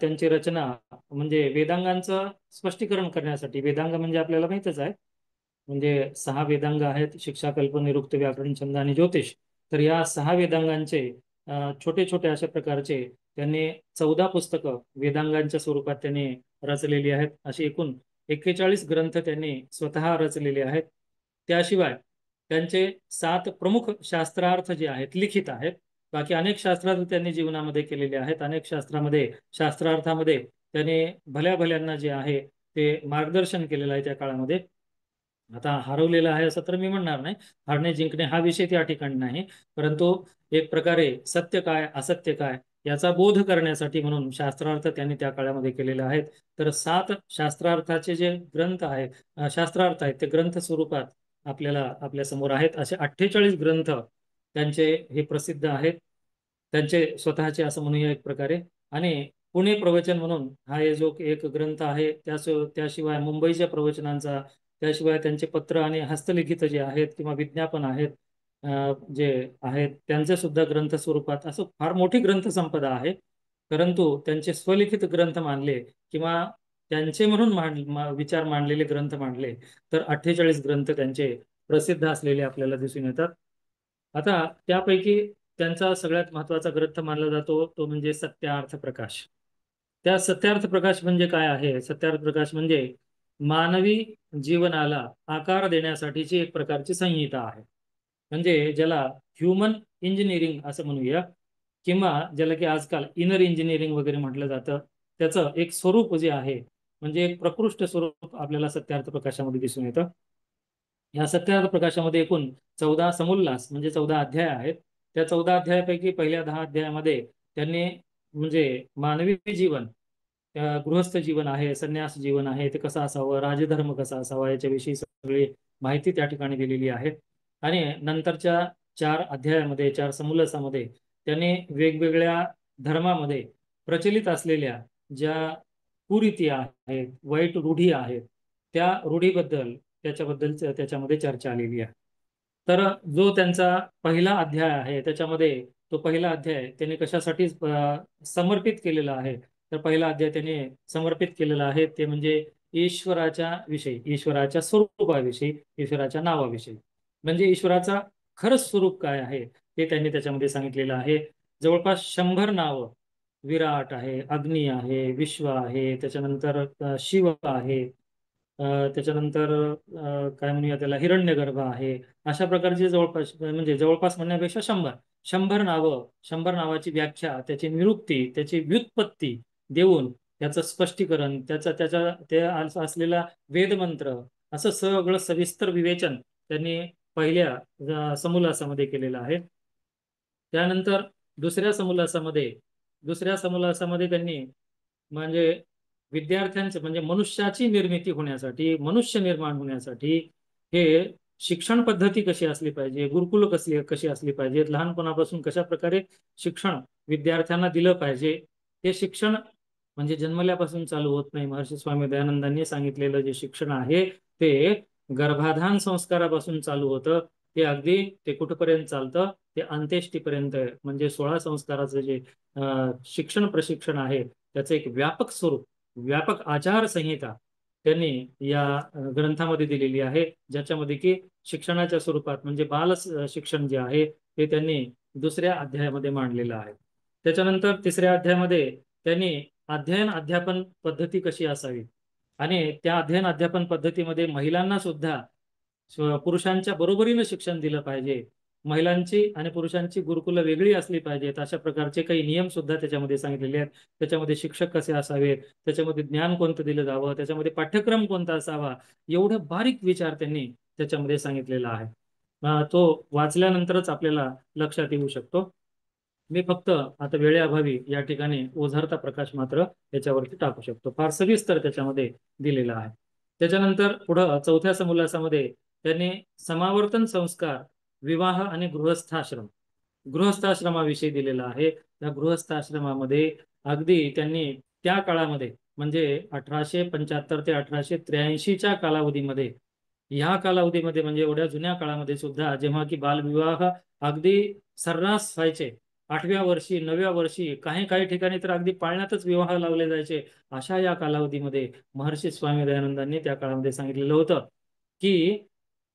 त्यांची रचना म्हणजे वेदांगांचं स्पष्टीकरण करण्यासाठी, वेदांग म्हणजे आपल्याला माहितच आहे, म्हणजे 6 वेदांग आहेत: शिक्षा, कल्प, निरुक्त, व्याकरण, छंद आणि ज्योतिष. तर या 6 वेदांगांचे छोटे छोटे अशा प्रकारचे त्यांनी 14 पुस्तकं वेदांगांच्या स्वरूपात त्यांनी रचलेली आहेत. अशी एकूण 41 ग्रंथ त्यांनी स्वतः रचलेले आहेत. त्याशिवाय त्यांचे 7 प्रमुख शास्त्रार्थ जे आहेत लिखित आहेत. बाकी अनेक शास्त्रार्थ त्यांनी जीवनामध्ये केलेले आहेत. अनेक शास्त्रार्थामध्ये त्यांनी भल्या भल्यांना जे आहे ते मार्गदर्शन केलेलं आहे त्या काळामध्ये. आता हरवलेलं आहे असं तर मी म्हणणार नाही, हारणे जिंकणे हा विषय त्या ठिकाणी नाही, परंतु एक प्रकारे सत्य काय असत्य काय याचा बोध करण्यासाठी म्हणून शास्त्रार्थ त्यांनी त्या काळामध्ये केलेले आहेत. तर 7 शास्त्रार्थाचे जे ग्रंथ आहेत, शास्त्रार्थ आहेत, ते ग्रंथ स्वरूपात आपल्याला आपल्या समोर आहेत. असे 48 ग्रंथ त्यांचे हे प्रसिद्ध आहेत, त्यांचे स्वतःचे असं म्हणूया एक प्रकारे. आणि पुणे प्रवचन म्हणून हा जो एक ग्रंथ आहे, त्याशिवाय मुंबईच्या प्रवचनांचा, त्याशिवाय त्यांचे पत्र आणि हस्तलिखित जे आहेत किंवा विज्ञापन आहेत जे आहेत त्यांचे सुद्धा ग्रंथ स्वरूपात असं फार मोठी ग्रंथ संपदा आहे. परंतु त्यांचे स्वलिखित ग्रंथ मानले किंवा त्यांचे म्हणून विचार मांडलेले ग्रंथ मांडले तर 48 ग्रंथ त्यांचे प्रसिद्ध असलेले आपल्याला दिसून येतात. आता त्यापैकी त्यांचा सगळ्यात महत्वाचा ग्रंथ मानला जातो तो म्हणजे सत्यार्थ प्रकाश. त्या सत्यार्थ प्रकाश म्हणजे काय आहे? सत्यार्थ प्रकाश म्हणजे मानवी जीवनाला आकार देण्यासाठीची एक प्रकारची संहिता आहे. म्हणजे ज्याला ह्युमन इंजिनिअरिंग असं म्हणूया किंवा ज्याला की आजकाल इनर इंजिनिअरिंग वगैरे म्हटलं जातं, त्याचं एक स्वरूप जे आहे म्हणजे एक प्रकृष्ट स्वरूप आपल्याला सत्यार्थ प्रकाशामध्ये दिसून येतं. या सत्यार्थ प्रकाशामध्ये एकूण 14 समुल्लास म्हणजे 14 अध्याय आहेत. त्या 14 अध्यायापैकी पहिल्या 10 अध्यायामध्ये त्यांनी म्हणजे मानवी जीवन, गृहस्थ जीवन आहे, संन्यास जीवन आहे ते कसं असावं, राजधर्म कसा असावा याच्याविषयी सगळी माहिती त्या ठिकाणी दिलेली आहे. आणि नंतरच्या 4 अध्यायामध्ये, 4 समुल्लासामध्ये त्यांनी वेगवेगळ्या धर्मामध्ये प्रचलित असलेल्या ज्या कुरीती आहेत, वाईट रूढी आहेत, त्या रूढीबद्दल त्याच्यामध्ये चर्चा आलेली आहे. तर जो त्यांचा पहिला अध्याय आहे त्याच्यामध्ये, तो पहिला अध्याय त्यांनी कशासाठी समर्पित केलेला आहे, तर पहिला अध्याय त्यांनी समर्पित केलेला आहे ते म्हणजे ईश्वराच्या विषयी, ईश्वराच्या स्वरूपाविषयी, ईश्वराच्या नावाविषयी. म्हणजे ईश्वराचा खरंच स्वरूप काय आहे ते त्यांनी त्याच्यामध्ये सांगितलेलं आहे. जवळपास 100 नावं, विराट आहे, अग्नी आहे, विश्व आहे, त्याच्यानंतर शिव आहे, त्याच्यानंतर काय म्हणूया त्याला हिरण्यगर्भ आहे. अशा प्रकारचे जवळपास म्हणजे जवळपास म्हणण्यापेक्षा 100 100 नावाची व्याख्या, त्याची निरुक्ती, त्याची व्युत्पत्ती देऊन त्याचं स्पष्टीकरण, त्याच्या ते असलेला वेदमंत्र, असं सगळं सविस्तर विवेचन त्यांनी पहिल्या समोल्लासामध्ये केलेलं आहे. त्यानंतर दुसऱ्या समोल्लासामध्ये दुसऱ्या समोल्लासामध्ये त्यांनी म्हणजे विद्यार्थ्यांचे म्हणजे मनुष्याची निर्मिती होण्यासाठी, मनुष्य निर्माण होण्यासाठी हे शिक्षण पद्धती कशी असली पाहिजे, गुरुकुल कशी असली पाहिजे, लहानपणापासून कशा प्रकारे शिक्षण विद्यार्थ्यांना दिलं पाहिजे. हे शिक्षण म्हणजे जन्मल्यापासून चालू होत नाही. महर्षी स्वामी दयानंदांनी सांगितलेलं जे शिक्षण आहे ते गर्भाधान संस्कारापासून चालू होतं. ते अगदी ते कुठपर्यंत चालतं, ते अंत्येष्टीपर्यंत, म्हणजे 16 संस्काराचं जे शिक्षण प्रशिक्षण आहे त्याचं एक व्यापक स्वरूप, व्यापक आचारसंहिता त्यांनी या ग्रंथामध्ये दिलेली आहे. ज्याच्यामध्ये की शिक्षणाच्या स्वरूपात म्हणजे बाल शिक्षण जे आहे ते त्यांनी दुसऱ्या अध्यायामध्ये मांडलेलं आहे. त्याच्यानंतर तिसऱ्या अध्यायामध्ये त्यांनी अध्ययन अध्यापन पद्धती कशी असावी आणि त्या अध्ययन अध्यापन पद्धतीमध्ये महिलांना सुद्धा पुरुषांच्या बरोबरीनं शिक्षण दिलं पाहिजे. महिलांची आणि पुरुषांची गुरुकुलं वेगळी असली पाहिजेत, अशा प्रकारचे काही नियम सुद्धा त्याच्यामध्ये सांगितलेले आहेत. त्याच्यामध्ये शिक्षक कसे असावेत, त्याच्यामध्ये ज्ञान कोणतं दिलं जावं, त्याच्यामध्ये पाठ्यक्रम कोणता असावा, एवढं बारीक विचार त्यांनी त्याच्यामध्ये सांगितलेला आहे. तो वाचल्यानंतरच आपल्याला लक्षात येऊ शकतो. मी फक्त आता वेळेअभावी या ठिकाणी ओझरता प्रकाश मात्र त्याच्यावरती टाकू शकतो. फार सविस्तर त्याच्यामध्ये दिलेला आहे. त्याच्यानंतर पुढं चौथ्या समोल्लासामध्ये त्यांनी समावर्तन संस्कार, विवाह आणि गृहस्थाश्रमाविषयी दिलेला आहे. त्या गृहस्थाश्रमामध्ये अगदी त्यांनी त्या काळामध्ये म्हणजे 1875 ते 1883च्या कालावधीमध्ये, या कालावधीमध्ये म्हणजे एवढ्या जुन्या काळामध्ये सुद्धा जेव्हा की बालविवाह अगदी सर्रास व्हायचे, 8व्या वर्षी 9व्या वर्षी काही काही ठिकाणी तर अगदी पाळण्यातच विवाह लावले जायचे, अशा या कालावधीमध्ये महर्षी स्वामी दयानंदांनी त्या काळामध्ये सांगितलेलं होतं की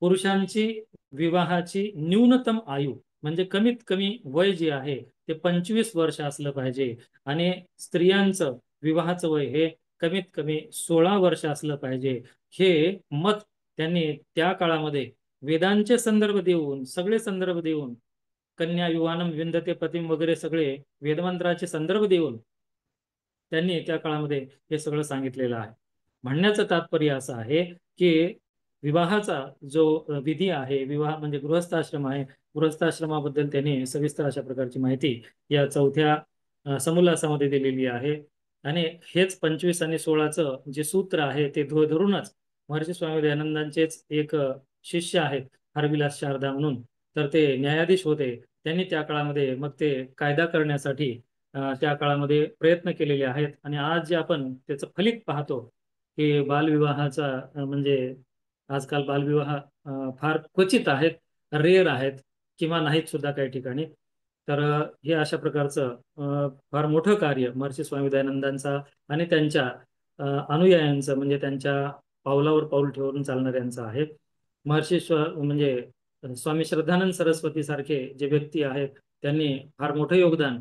पुरुषांची विवाहाची न्यूनतम आयु म्हणजे कमीत कमी वय जे आहे ते 25 वर्ष असलं पाहिजे आणि स्त्रियांचं विवाहाचं वय हे कमीत कमी 16 वर्ष असलं पाहिजे. हे मत त्यांनी त्या काळामध्ये वेदांचे संदर्भ देऊन, सगळे संदर्भ देऊन, कन्या युवानम विंदते पतिम वगैरे सगळे वेदमंत्राचे संदर्भ देऊन त्यांनी त्या काळामध्ये हे सगळं सांगितलेलं आहे. म्हणण्याचं तात्पर्य असं आहे की विवाहाचा जो विधी आहे, विवाह म्हणजे गृहस्थाश्रम आहे, गृहस्थाश्रमाबद्दल त्यांनी सविस्तर अशा प्रकारची माहिती या चौथ्या समोल्लासामध्ये दिलेली आहे. आणि हेच 25 आणि 16चं जे सूत्र आहे ते धरूनच महर्षी स्वामी दयानंदांचेच एक शिष्य आहेत, हरविलास शारदा म्हणून, तर ते न्यायाधीश होते. त्यांनी त्या काळामध्ये मग ते कायदा करण्यासाठी त्या काळामध्ये प्रयत्न केलेले आहेत. आणि आज जे आपण त्याचं फलित पाहतो की बालविवाहाचा म्हणजे आजकाल बालविवाह फार क्वचित आहेत, रेअर आहेत किंवा नाहीत सुद्धा काही ठिकाणी. तर हे अशा प्रकारचं फार मोठं कार्य महर्षी स्वामी दयानंदांचा आणि त्यांच्या अनुयायांचं म्हणजे त्यांच्या पावलावर पाऊल ठेवून चालणाऱ्यांचं आहे. महर्षी म्हणजे स्वामी श्रद्धानंद सरस्वती सारखे जे व्यक्ती आहेत त्यांनी फार मोठं योगदान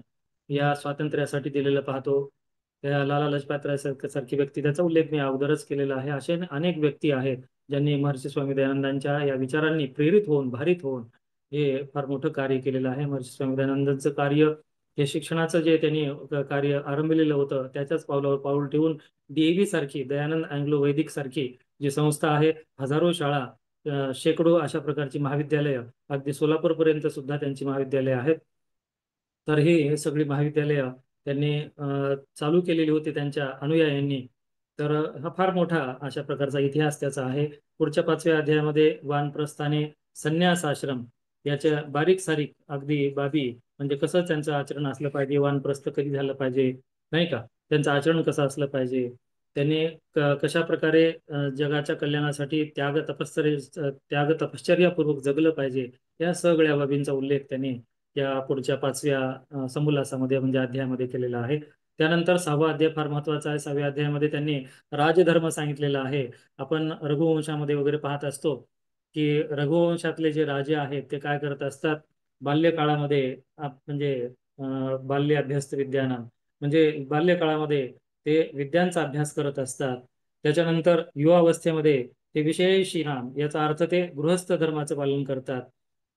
या स्वातंत्र्यासाठी दिलेलं पाहतो. त्या लाला लजपतराय सारखी व्यक्ती, त्याचा उल्लेख मी अगोदरच केलेला आहे, असे अनेक व्यक्ती आहेत ज्यांनी महर्षी स्वामी दयानंदांच्या या विचारांनी प्रेरित होऊन, भारित होऊन हे फार मोठं कार्य केलेलं आहे. महर्षी स्वामी दयानंदांचं कार्य हे शिक्षणाचं जे त्यांनी कार्य आरंभलेलं होतं त्याच्याच पावलावर पाऊल ठेवून DAV सारखी, दयानंद अँग्लो वैदिक सारखी जी संस्था आहे, हजारो शाळा, शेकडो अशा प्रकारची महाविद्यालय, अगदी सोलापूर पर्यंत सुद्धा त्यांची महाविद्यालय आहेत. तर हे सगळी महाविद्यालय त्यांनी चालू केलेली होती त्यांच्या अनुयायांनी. तर हा फार मोठा अशा प्रकारचा इतिहास त्याचा आहे. पुढच्या 5व्या अध्यायामध्ये वानप्रस्थ आणि संन्यास आश्रम याच्या बारीक सारीक अगदी बाबी, म्हणजे कसं त्यांचं आचरण असलं पाहिजे, वानप्रस्थ कधी झालं पाहिजे, नाही का, त्यांचं आचरण कसं असलं पाहिजे, त्यांनी कशा प्रकारे जगाच्या कल्याणासाठी तपश्चर्यापूर्वक जगलं पाहिजे, या सगळ्या बाबींचा उल्लेख त्यांनी या पुढच्या 5व्या समोल्लासामध्ये म्हणजे अध्यायामध्ये केलेला आहे. त्यानंतर 6वा अध्याय फार महत्वाचा आहे. 6व्या अध्यायामध्ये त्यांनी राजधर्म सांगितलेला आहे. आपण रघुवंशामध्ये वगैरे पाहत असतो की रघुवंशातले जे राजे आहेत ते काय करत असतात, बाल्यकाळामध्ये म्हणजे बाल्य अभ्यस्त विद्यानाम म्हणजे बाल्यकाळामध्ये ते विद्यांचा अभ्यास करत असतात. त्याच्यानंतर युवावस्थेमध्ये ते विषयेशी याचा अर्थ ते गृहस्थ धर्माचं पालन करतात.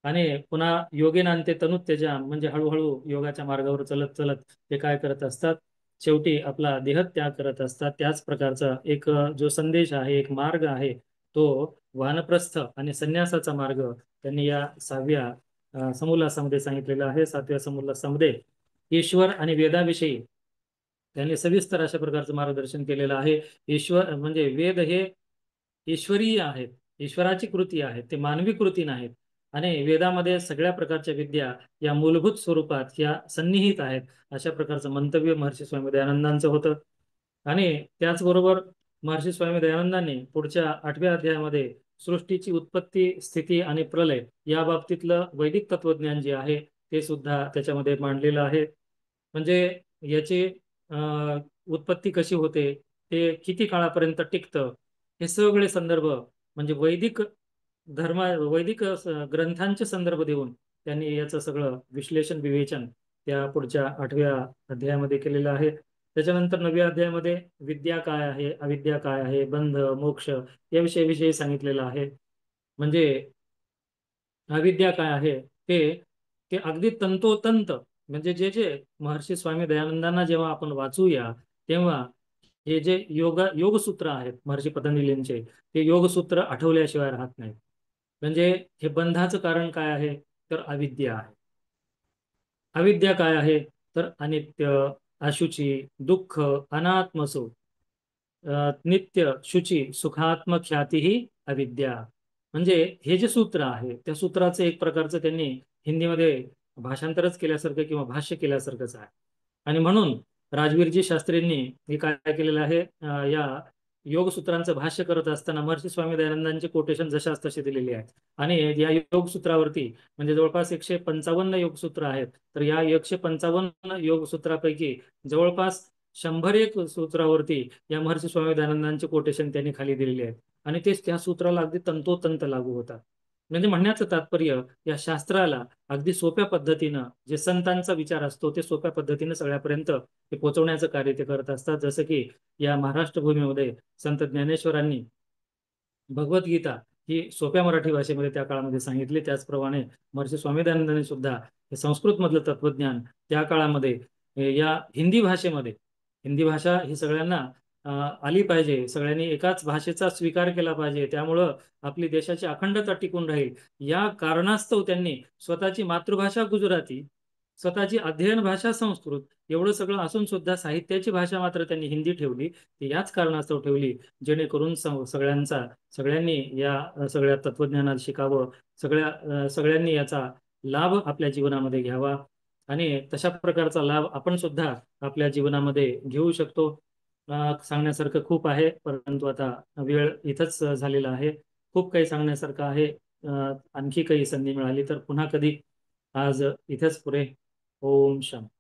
आणि पुन्हा योगिनांते तनुत्यजाम म्हणजे हळूहळू योगाच्या मार्गावर चलत चलत ते काय करत असतात, शेवटी आपला देहत्याग करत असतात. त्याच प्रकारचा एक जो संदेश आहे, एक मार्ग आहे, तो वानप्रस्थ आणि संन्यासाचा मार्ग त्यांनी या 6व्या समोल्लासामध्ये सांगितलेला आहे. 7व्या समोल्लासामध्ये ईश्वर आणि वेदाविषयी त्यांनी सविस्तर अशा प्रकारचं मार्गदर्शन केलेलं आहे. ईश्वर म्हणजे वेद हे ईश्वरीय आहेत, ईश्वराची कृती आहे, ते मानवी कृती नाहीत. आणि वेदामध्ये सगळ्या प्रकारच्या विद्या या मूलभूत स्वरूपात या सन्निहित आहेत, अशा प्रकारचं मंतव्य महर्षी स्वामी दयानंदांचं होतं. आणि त्याचबरोबर महर्षी स्वामी दयानंदांनी पुढच्या 8व्या अध्यायामध्ये सृष्टीची उत्पत्ती, स्थिती आणि प्रलय या बाबतीतलं वैदिक तत्वज्ञान जे आहे ते सुद्धा त्याच्यामध्ये मांडलेलं आहे. म्हणजे याची उत्पत्ती कशी होते, ते किती काळापर्यंत टिकतं, हे सगळे संदर्भ म्हणजे वैदिक ग्रंथांचे संदर्भ देऊन त्यांनी याचं सगळं विश्लेषण विवेचन त्या पुढच्या 8व्या अध्यायामध्ये केलेलं आहे. त्याच्यानंतर 9व्या अध्यायामध्ये विद्या काय आहे, अविद्या काय आहे, बंध मोक्ष या विषयी सांगितलेलं आहे. म्हणजे अविद्या काय आहे ते ते अगदी तंतोतंत म्हणजे जे जे महर्षी स्वामी दयानंदांना जेव्हा आपण वाचूया तेव्हा हे जे योगसूत्र आहेत महर्षी पतंजलींचे, ते योगसूत्र आठवल्याशिवाय राहत नाहीत. म्हणजे हे बंधाचं कारण काय आहे, तर अविद्या आहे. अविद्या काय आहे, तर अनित्य, अशुची, दुःख, अनात्मसु, नित्य, शुची, सुखात्मक ख्याती ही अविद्या. म्हणजे हे जे सूत्र आहे त्या सूत्राचं एक प्रकारचं त्यांनी हिंदीमध्ये भाषांतरच केल्यासारखं किंवा भाष्य केल्यासारखंच आहे. आणि म्हणून राजवीरजी शास्त्रींनी हे काय केलेलं आहे, या योगसूत्रांचं भाष्य करत असताना महर्षी स्वामी दयानंदांचे कोटेशन जशाच तसे दिलेले आहेत. आणि या योगसूत्रावरती म्हणजे जवळपास 155 योगसूत्र आहेत. तर या 155 योगसूत्रापैकी जवळपास 101 सूत्रावरती या महर्षी स्वामी दयानंदांचे कोटेशन त्यांनी खाली दिलेले आहेत. आणि तेच त्या सूत्राला अगदी तंतोतंत लागू होतात. म्हणजे म्हणण्याचं तात्पर्य या शास्त्राला अगदी सोप्या पद्धतीनं जे संतांचा विचार असतो ते सोप्या पद्धतीनं सगळ्यापर्यंत ते पोहोचवण्याचं कार्य ते करत असतात. जसं की या महाराष्ट्र भूमीमध्ये संत ज्ञानेश्वरांनी भगवद्गीता ही सोप्या मराठी भाषेमध्ये त्या काळामध्ये सांगितली. त्याचप्रमाणे महर्षी स्वामी दयानंदांनी सुद्धा हे संस्कृत मधलं तत्वज्ञान त्या काळामध्ये या हिंदी भाषेमध्ये, हिंदी भाषा ही सगळ्यांना आली पाहिजे, सगळ्यांनी एकाच भाषेचा स्वीकार केला पाहिजे, त्यामुळं आपली देशाची अखंडता टिकून राहील या कारणास्तव त्यांनी स्वतःची मातृभाषा गुजराती, स्वतःची अध्ययन भाषा संस्कृत एवढं सगळं असून सुद्धा साहित्याची भाषा मात्र त्यांनी हिंदी ठेवली. ती याच कारणास्तव ठेवली जेणेकरून सगळ्यांनी या सगळ्या तत्वज्ञानात शिकावं, सगळ्यांनी याचा लाभ आपल्या जीवनामध्ये घ्यावा. आणि तशा प्रकारचा लाभ आपण सुद्धा आपल्या जीवनामध्ये घेऊ शकतो. सांगण्यासारखं खूप आहे, परंतु आता वेळ इथंच झालेला आहे. खूप काही सांगण्यासारखं आहे. आणखी काही संधी मिळाली तर पुन्हा कधी. आज इथेच पुरे. ओम शांती.